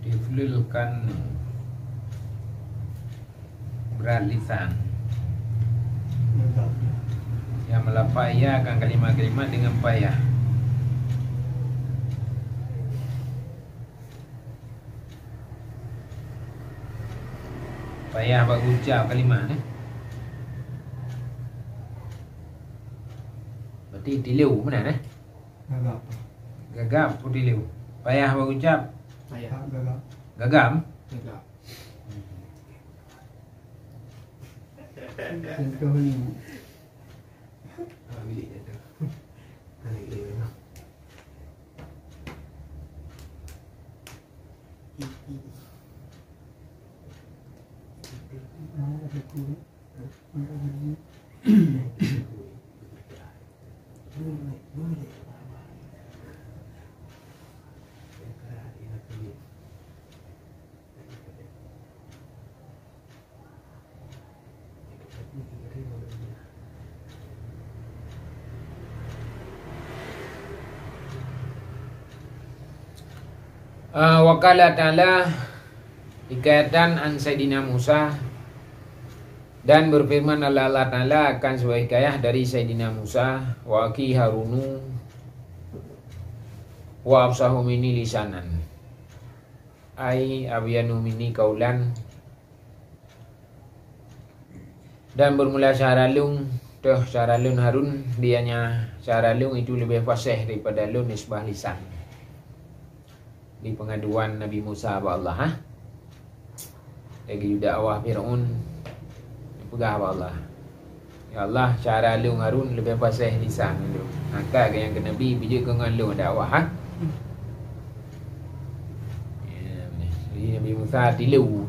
Diflulkan berat lisan yang melapayakan kalimat-kalimat dengan payah. Payah bagi ucap kalimat Berarti tiliu mana Gagap. Gagap pun tiliu. Payah bagi ucap Ayah gagap. gagam. Gagap. Contoh ni. Bilik je tu. Naik dia tu. Wakala ta'ala hikayatan an Sayyidina Musa, dan berfirman Allah Ta'ala akan sebuah hikayah dari Sayyidina Musa wa aki Harunu wa absahu mini lisanan ai abyanu mini kaulan, dan bermula Syahralun Syahralun Harun, dianya Syahralun itu lebih fasih daripada Lun nisbah lisan di pengaduan Nabi Musa kepada Allah. Lagi juga dakwah Fir'aun pegah kepada Allah. Ya Allah, cara lu Harun lebih fasih lisan lu. Angkat ke yang ke Nabi bija ke ngan lu dakwah ha. Ya, ni Nabi Musa tilu,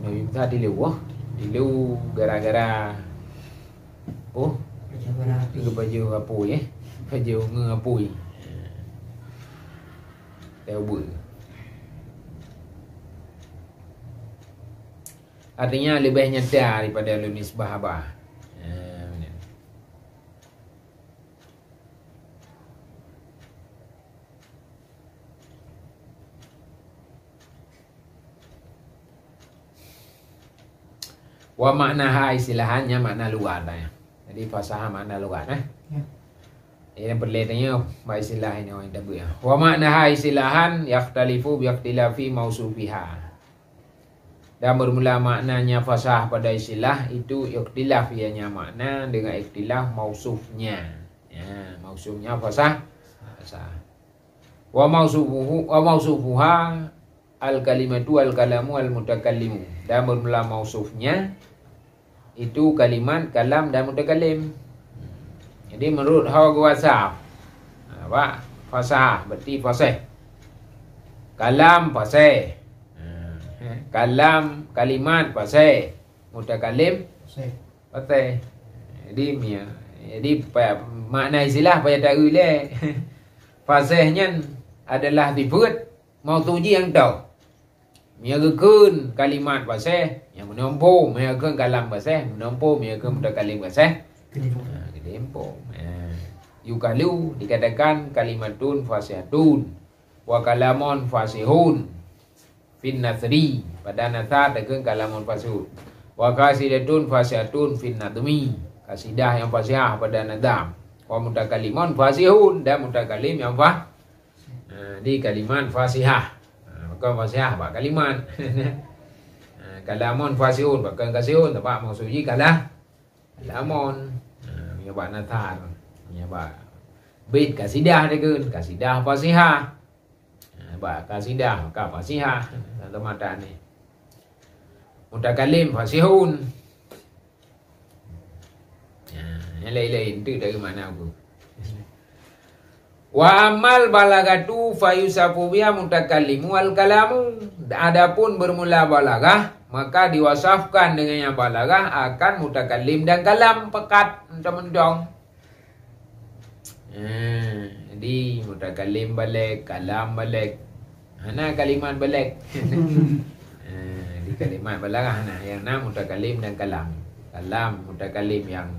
Tilu gara-gara Baca berapi. ke baju apa ya? Baju ngapui. Tahu. Artinya lebih nyata daripada lu nisbah abah. Wa maknaha istilahannya makna lugat ya. Jadi fasaha makna lugat Ya. Ini perlihatannya baik istilah ini orang tak ya. Wa maknaha istilahan yakhtalifu bi ikhtilafi mausufiha. Dan bermula maknanya fasah pada istilah itu ikhtilaf ianya makna dengan ikhtilaf mausufnya. Ya, mausufnya fasah. Wa mausufuha al kalimatu al kalamu al mutakallimu. Dan bermula mausufnya itu kalimat, kalam dan mutakallim. Jadi menurut hawa wasaf apa? Fasah berarti fasih. Kalam fasih. Kalam, kalimat fasih, mutakallim Saya. fasih. Jadi makna istilah payah tak boleh. Fasihnya adalah dibut mau tuji yang tahu. Miagakeun kalimat fasih yang menompo, miagakeun kalam fasih, menompo miagakeun mutakallim fasih. Kelimpo. Yukalu dikatakan kalimatun fasihatun wa kalamun fasihun. Fin nasri pada nasar dengan kalamun fasihun. Wa qasidatun fasihatun fin nadmi. Kasidah yang fasihah pada nadam. Wa mutakallimun fasihun dan mutakallim yang di kalimat fasihah. Maka fasihah pak kalimat. Kalamun fasihun bahkan kasihun tak maksudnya kalah. Kalamun pak nasar. Pak bait kasidah dengan kasidah fasihah. Pak kasidah maka fasihah atau mata ni. Mutakallim fasihun. Yang lain-lain tu dari mana aku? Wa amal balagatu fayusafu biha mutakallimu wal kalamu. Adapun bermula balagah maka diwasafkan dengan yang balagah akan mutakallim dan kalam pekat mentong. Jadi mutakallim balik, kalam balik. Hana kalimat balik. Di kalimat balagah nah yang mutakallim dan kalam. Kalam mutakallim yang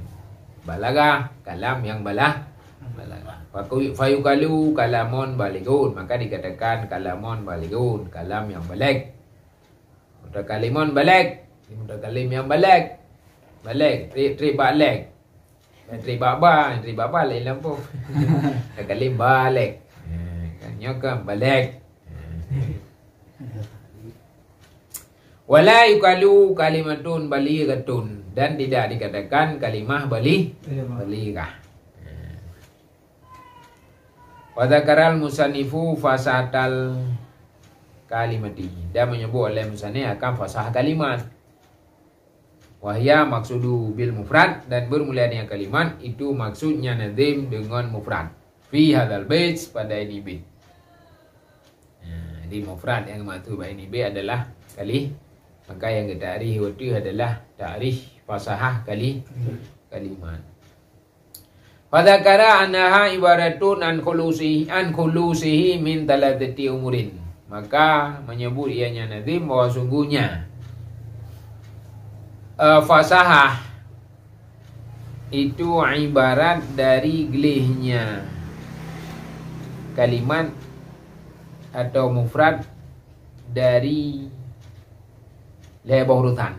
balagah, kalam yang balagah. Fayukalu kalamun baligun, maka dikatakan kalamun baligun, kalam yang balik. Mutakallimun balik, mutakallim yang balik. Balik, tri balik. Tri baba lain lampu. Mutakallim balik. Kan balik. Wala yukalu kalimatun balighatun, dan tidak dikatakan kalimah balighah. Wa dzakaral musannifu fasatal kalimati, dan menyebut oleh musannif akan fasah kalimat. Wahya maksudu bil mufrad, dan bermula dengan kalimat itu maksudnya nazim dengan mufrad. Fi hadzal bait, pada ini bait. Di mufrad yang maksud pada ini bait adalah kali. Maka yang ta'rif itu adalah ta'rif fasahah kalimat. Fadzakara annaha ibaratun an khulusihi min talatati umurin. Maka menyebut ianya nazim bahwa sungguhnya fasahah itu ibarat dari gelihnya kalimat atau mufrad dari lebar urutan.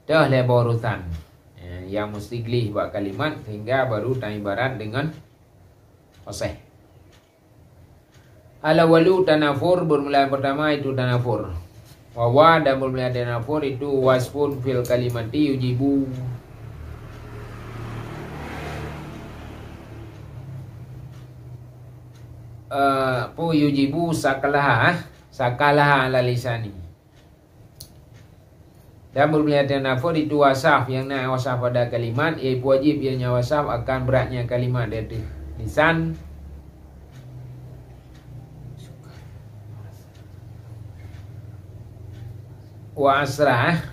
Dah lebar urutan yang mesti gelih buat kalimat sehingga baru tak ibarat dengan fasih. Al-awalu tanafur, bermula pertama itu tanafur. Wawa dan bermula tanafur itu wasfun fil kalimati yujibu. Yujibu sakalaha ala lisani. Dan berbeda tanafur itu wasaf yang naik wasaf pada kalimat, iaitu wajib ianya wasaf akan beratnya kalimat dari lisan. Wa asrah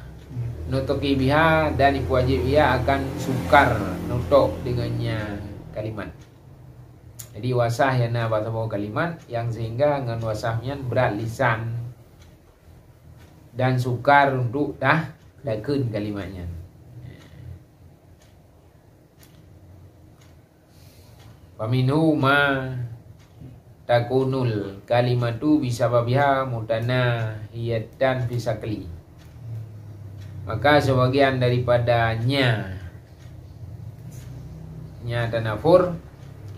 nutuki biha, dan iku wajib ia akan sukar nutuk dengannya kalimat. Jadi wasah yang na bahasa kalimat yang sehingga dengan wasahnya berat lisan dan sukar untuk dakun kalimatnya. Faminhu ma takunul kalimatu bisababiha mutanahiyatan fisakli. Maka sebagian daripadanya tanafur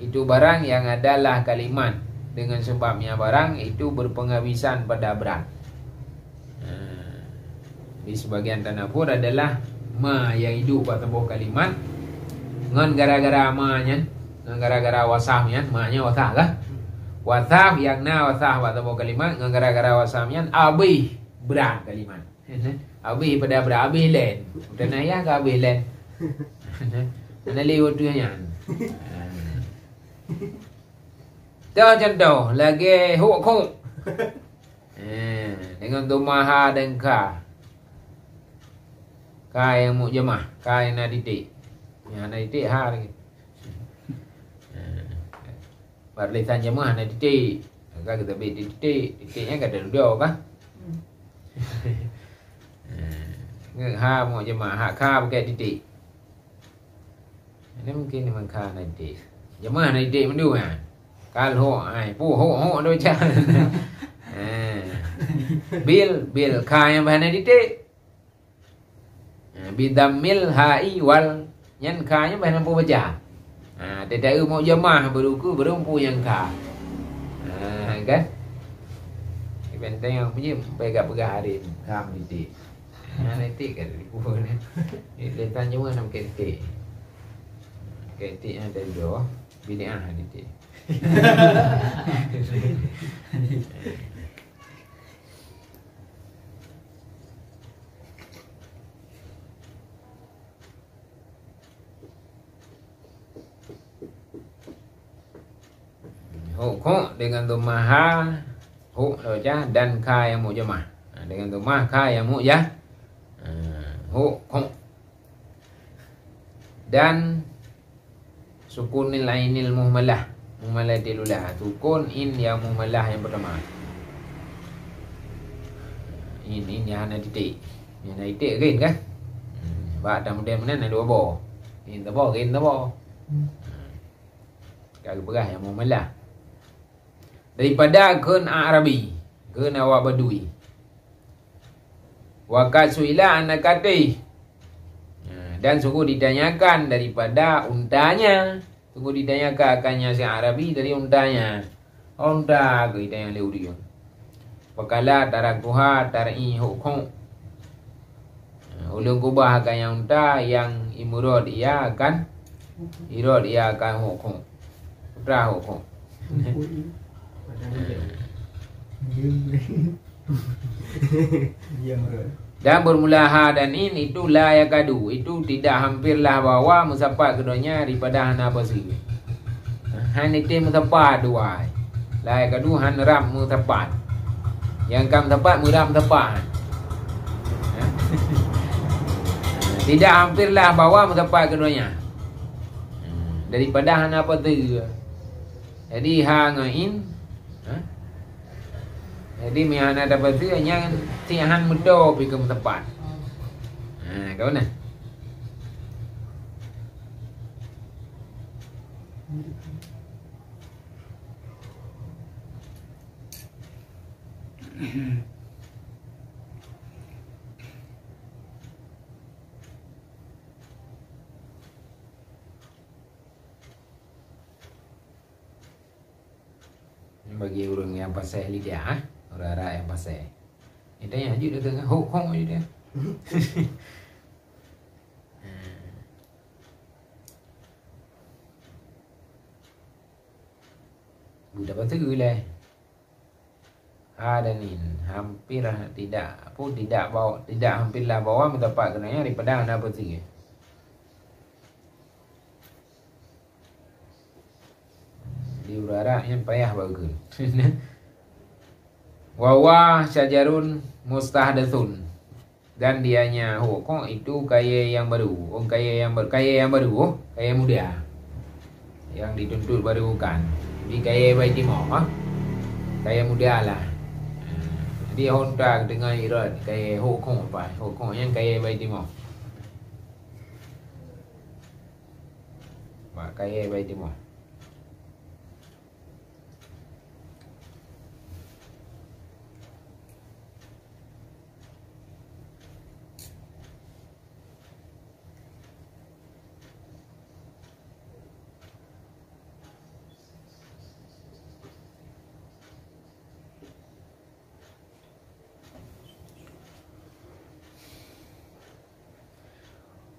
itu barang yang adalah kalimat dengan sebabnya barang itu berpenghabisan pada berat. Di sebagian tanafur adalah ma yang hidup pada bawah kalimat ngan gara-gara ma-nya, ngan gara-gara wasahnya, ma-nya wasah lah. Wasah yang na wasah pada bawah kalimat ngan gara-gara wasahnya abih berat kalimat. Abih pada berat abih len. Dan ayah ke abih len. Ana lewat tu nya. Dah contoh lagi huk. Dengan tumaha dan ka. Ka yang mukjamah, ka yang na titik. Yang na titik ha lagi. Perlisan jamaah na titik. Ka kita beri titik, titiknya kada duduk kah? Ha mukjamah, ha ka pakai titik. Ini mungkin memang ka na titik. Jamaah na titik mendu ah. Kal ho ai pu ho do cha. Bil ka yang bahan titik. Bidammil ha'i wal nyan ka nya bahan pu baca. Tidak mau jamaah beruku berumpu yang ka. Kan? Benteng yang punya pegang hari kam titik. Titik kan di pu ni. Letan jemaah nak titik. Titik yang dari bawah biniah titik. Huk dengan tumaha huk saja dan ka yang mujamah. Dengan tumah ka yang mujah. Huk dan sukunil ainil muhmalah. Muhmalah dilulah. Sukun in yang muhmalah yang pertama. In yang ada titik. Yang ada titik kan? Ba dah kemudian mana ada dua bo. In tabo. Kalau berah yang muhmalah. Daripada kun Arabi, kun awak Badui. Wa kasuila anakati. Dan sungguh ditanyakan daripada untanya. Sungguh ditanyakan akannya si Arabi dari untanya. Unta kita yang leu dia. Pakala tarakuha tar'i hukum. Ulun kubah akan yang unta yang imurod ia akan irod ia akan hukum. Putra hukum. Dan bermula dan in itu la yakadu, itu tidak hampirlah bawa musafat keduanya daripada hana basi. Han itu musafat dua. La yakadu han ram musafat. Yang kam musafat muram musafat. Tidak hampirlah bawa musafat keduanya daripada hana basi. Jadi hangain. Jadi miana dapat tu hanya tiahan muda pergi ke tempat. Kau nak? Bagi orang yang pasal lidah, orang-orang yang pasal. Itu yang aja dia tengah hok je dia. Budak pasal lah. hadanin, hampir tidak bawa, tidak hampirlah bawa mendapat kenanya daripada anda bertiga. Di urara yang payah bagus. Wawa syajarun mustahdatsun, dan dianya kok itu kaya yang baru, kaya yang baru, kaya muda, yang dituntut baru kan. Jadi kaya baik timur, kaya muda lah. Jadi honda dengan irat kaya hokong apa, hokong yang kaya baik timur. Mak kaya baik timur.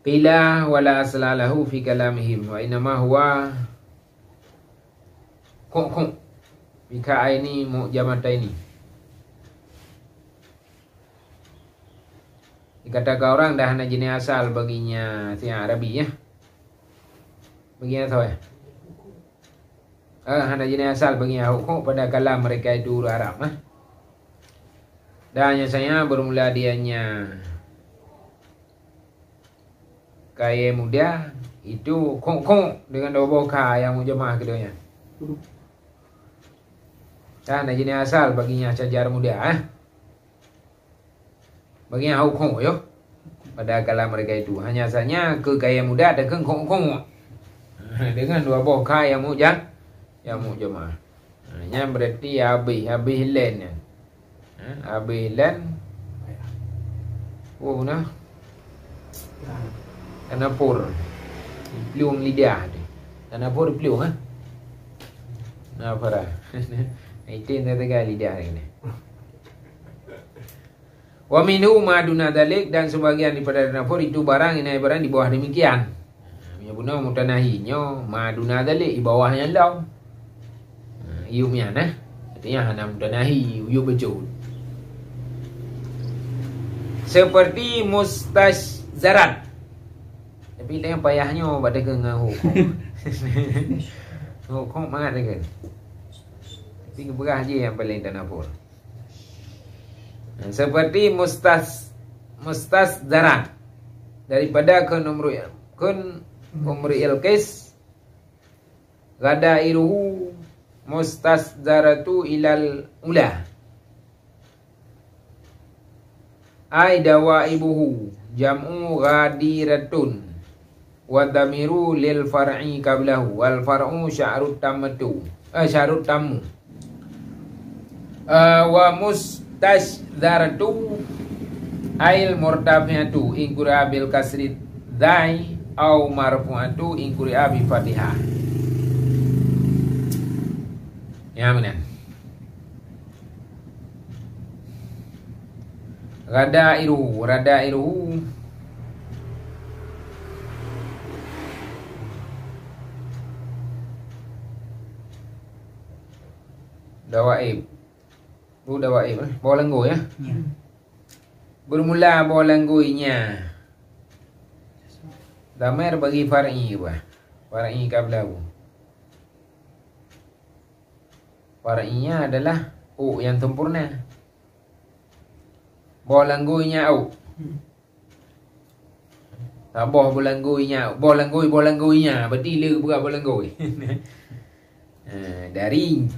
Qila wala aslalahu fi kalamihim wa inama huwa kok bika ini mu'jamata ini. Dikatakan orang dah hanya jenis asal baginya siang Arabi ya. Baginya tahu ya. Hanya jenis asal baginya hukum pada kalam mereka itu Arab lah. Dan saya bermula dianya kaya muda itu kong dengan dua boka yang mujamah keduanya. Dan jenis asal baginya cajar muda baginya kong yo. Pada kalam mereka itu hanya saja ke kaya muda dan ke kong dengan dua boka yang mujamah. Hanya berarti habis len ya. Habis len. Oh nah. Tanapur pliung lidah tu. Tanapur pliung Nah para. Itu yang tertegal lidah ini. Wa minhu ma duna dalik, dan sebagian daripada tanapur itu barang ini barang di bawah demikian. Ya guna mutanahinya ma duna dalik di bawahnya law. Iumnya nah. Artinya hana mutanahi iu betul. Seperti mustaszarat. Tapi yang payahnya pada dengan hukum. Hukum mana dengan? Tapi keberah je yang paling tanapur. Seperti mustaszarat daripada kun umri'il qis ghadairuhu mustasdzaratu ilal ula. Ai dawaibuhu jam'u ghadiratun wa damiru lil far'i qablahu wal far'u sya'rut tammatu sya'rut tammu wa mustasdzaratu ail murtafi'atu in qura bil kasri dzai au marfu'atu in qura bi fatihah. Ya benar. Radairuhu dawaib. Dawaib bawa lenggoi ya. Bermula bawa lenggoinya. Damir bagi far'i apa? Far'i qablahu. Far'inya adalah yang sempurna. Bawa lenggoinya Boh bolanggoinya, bolanggoinya, berarti bukan bolanggoi. dari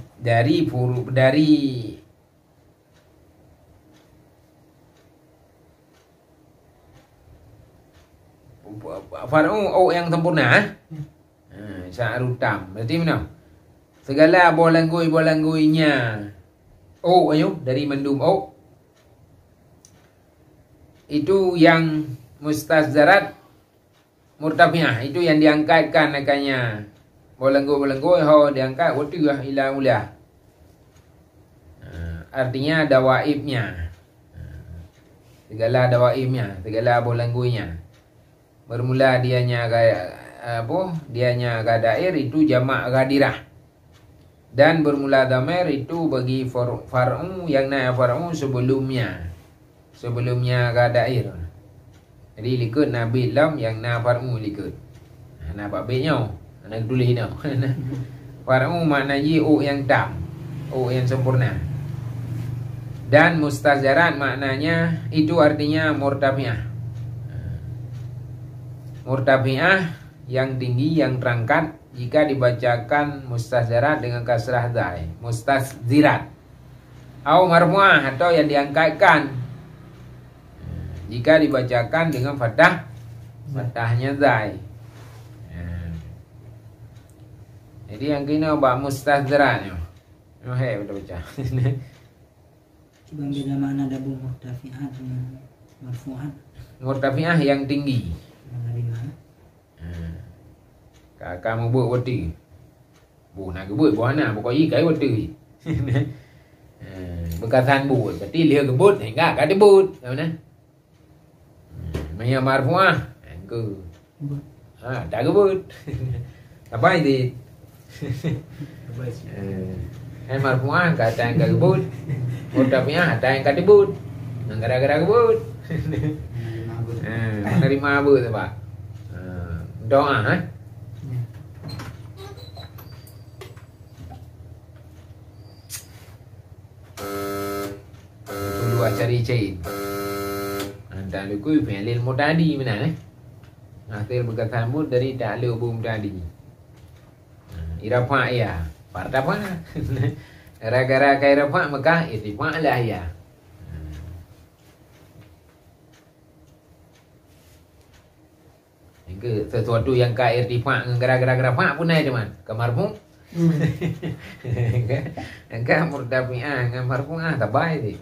far'u yang sempurna. Sya'rutam. Berarti mana? Segala bolanggoinya. Ayo dari mendum itu yang mustazzarat murtafi'ah, itu yang diangkatkan akannya. Bolanggoi diangkat watiyah ila ula. Artinya dawaibnya. Segala dawaibnya, segala bolanggoinya. Bermula dianya gadair itu jamak gadirah. Dan bermula dhamir itu bagi far'u yang naik far'u sebelumnya kadair. Jadi likut nabi lam yang na far'u likut. Nampak baiknya. Nak tulis dah. Far'u maknanya u yang tam, u yang sempurna. Dan mustazarat maknanya itu artinya murtafi'ah. Murtafi'ah yang tinggi, yang terangkat jika dibacakan mustazarat dengan kasrah zai. Mustazirat. Au marfu'ah atau yang diangkatkan jika dibacakan dengan fathahnya zai. Jadi yang kena buat mustazirat ni. Betul baca. Coba beda makna dabung murtafi'ah dengan marfu'ah. Murtafi'ah yang tinggi. Mana di mana? Kakak mau buat wati. Bu nak buat buah nak pokok ikai wati. Berkatan buat. Berarti dia kebut enggak kan debut. Tahu nah. Maya marfu'ah. Engko. Tak kebut. Apa itu? Marfu'ah kata yang kebut. Murtafi'ah kata yang kadebut. Gara-gara kebut. Menerima apa tu Pak? Doa Dulu cari cair. Antara luku fi'il mutadi mana hasil perkataan mud dari ta'lu mutadi. Irafa ya. Parta apa? Gara-gara kai rafa maka irtifa lah ya. Sesuatu yang kai irtifa gara-gara rafa pun naik teman. Kamarfu. Enggak murtafi'ah dengan marfu'ah tak baik ni.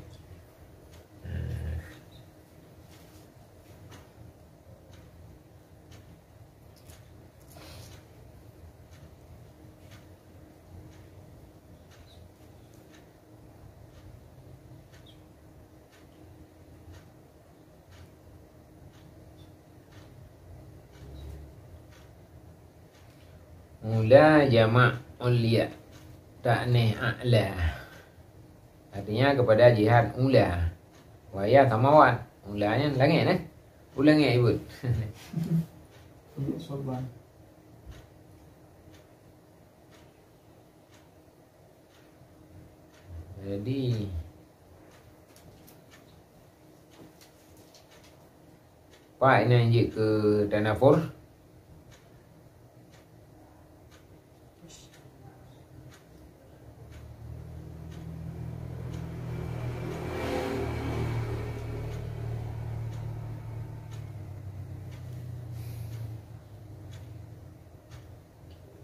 Mula jamak ulia ta'nih a'la. Artinya kepada jihad ula. Waya samawat. Ulanya langit Ulangnya ibu. Sorban. Jadi Pak ini je ke Tanafur.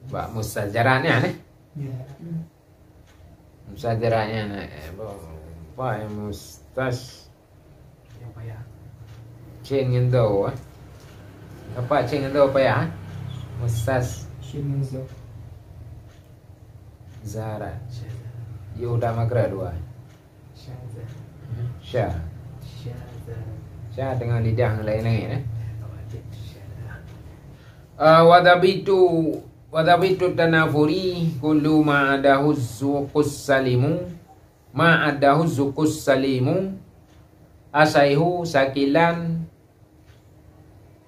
Pak mustajarannya nih. Mustajarannya Pak yang mustas Yang payah. trên nhân dầu á. Apa trên nhân dầu apa ya? Mustas Shinzo. Zara. Yuda makra dua. Syaza. Syah. Syaza. Syah dengan lidah lain lagi eh. Syaza. Wadabitu tanafuri kullu ma adahu zuqus salimu asaihu sakilan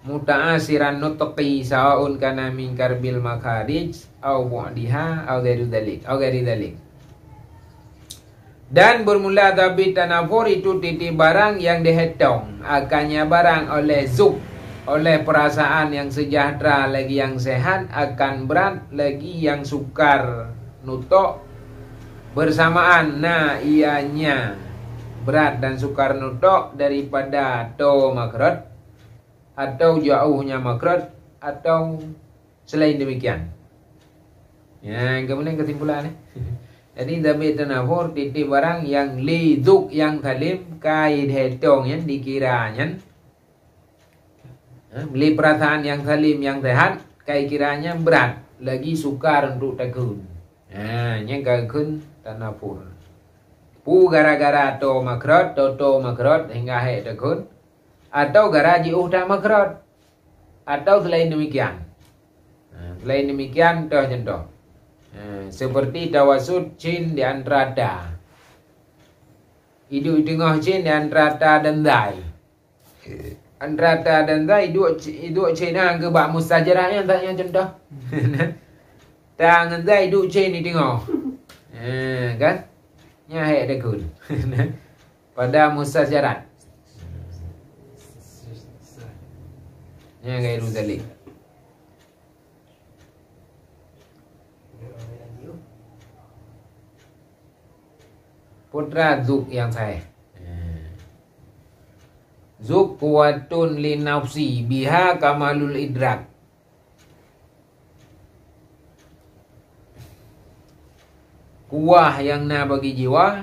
muta'asiran nutqi sawa'un kana min karbil makharij au bu'diha au ghairi dhalik. Dan bermula dabit tanafur itu titik barang yang dihitung akannya barang oleh zuk, oleh perasaan yang sejahtera lagi yang sehat, akan berat lagi yang sukar nutok bersamaan. Nah ianya berat dan sukar nutok daripada to makrot atau jauhnya makrot atau selain demikian. Ya, kemudian kesimpulannya. Jadi dabit tanafur titik barang yang liduk yang talim kait hitung yang dikiranya. Beli perasaan yang salim, yang sehat, kai kiranya berat, lagi sukar untuk tekun. Yang tekun tanafur. Pu gara-gara to makrot hingga he tekun. Atau gara jiuh tak makrot. Atau selain demikian. Selain demikian, contoh. Seperti tawasud chin di antara da. Hidup di tengah chin di antara ta dan dai. Antara ta dan dai hidup chin ke bak mustajarah yang tak yang contoh. Ta dengan dai hidup chin di tengah. Kan? Nya hek dah kun. Pada mustajarat. Nya gairu zalik. Putra Zuk yang saya. Zuk kuwatun li nafsi biha kamalul idrak. Kuah yang na bagi jiwa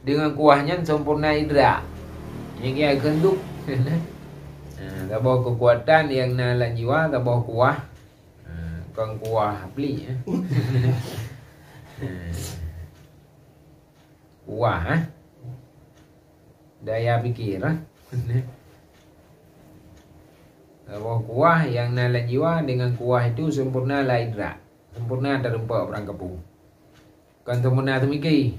dengan kuahnya sempurna idrak. Yang ia kenduk. Tak bawa kekuatan yang na lan jiwa, tak bawa kuah. Kon kuah beli. Kuah, daya pikir, bahwa kuah yang nala jiwa dengan kuah itu sempurna lah idrak, sempurna terempak orang kepung. Kan sempurna temiki,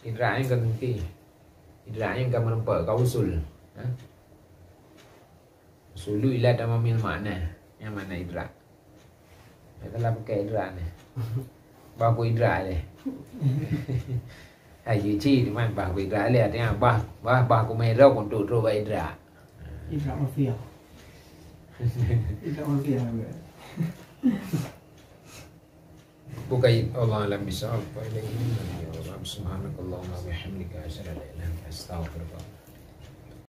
idraknya kan temiki, idraknya kan merempak kau usul. Usulu ilah tamamil makna, yang mana idrak? Ya telah pakai idrak ni. Baku idrak le. Ayu chi di mana baku idrak le artinya bah ku merah untuk terus idrak. Idrak mafia. Idrak mafia. Bukai Allah alam bisawab. Subhanakallahumma wa bihamdika asyhadu an la ilaha illa anta astaghfiruka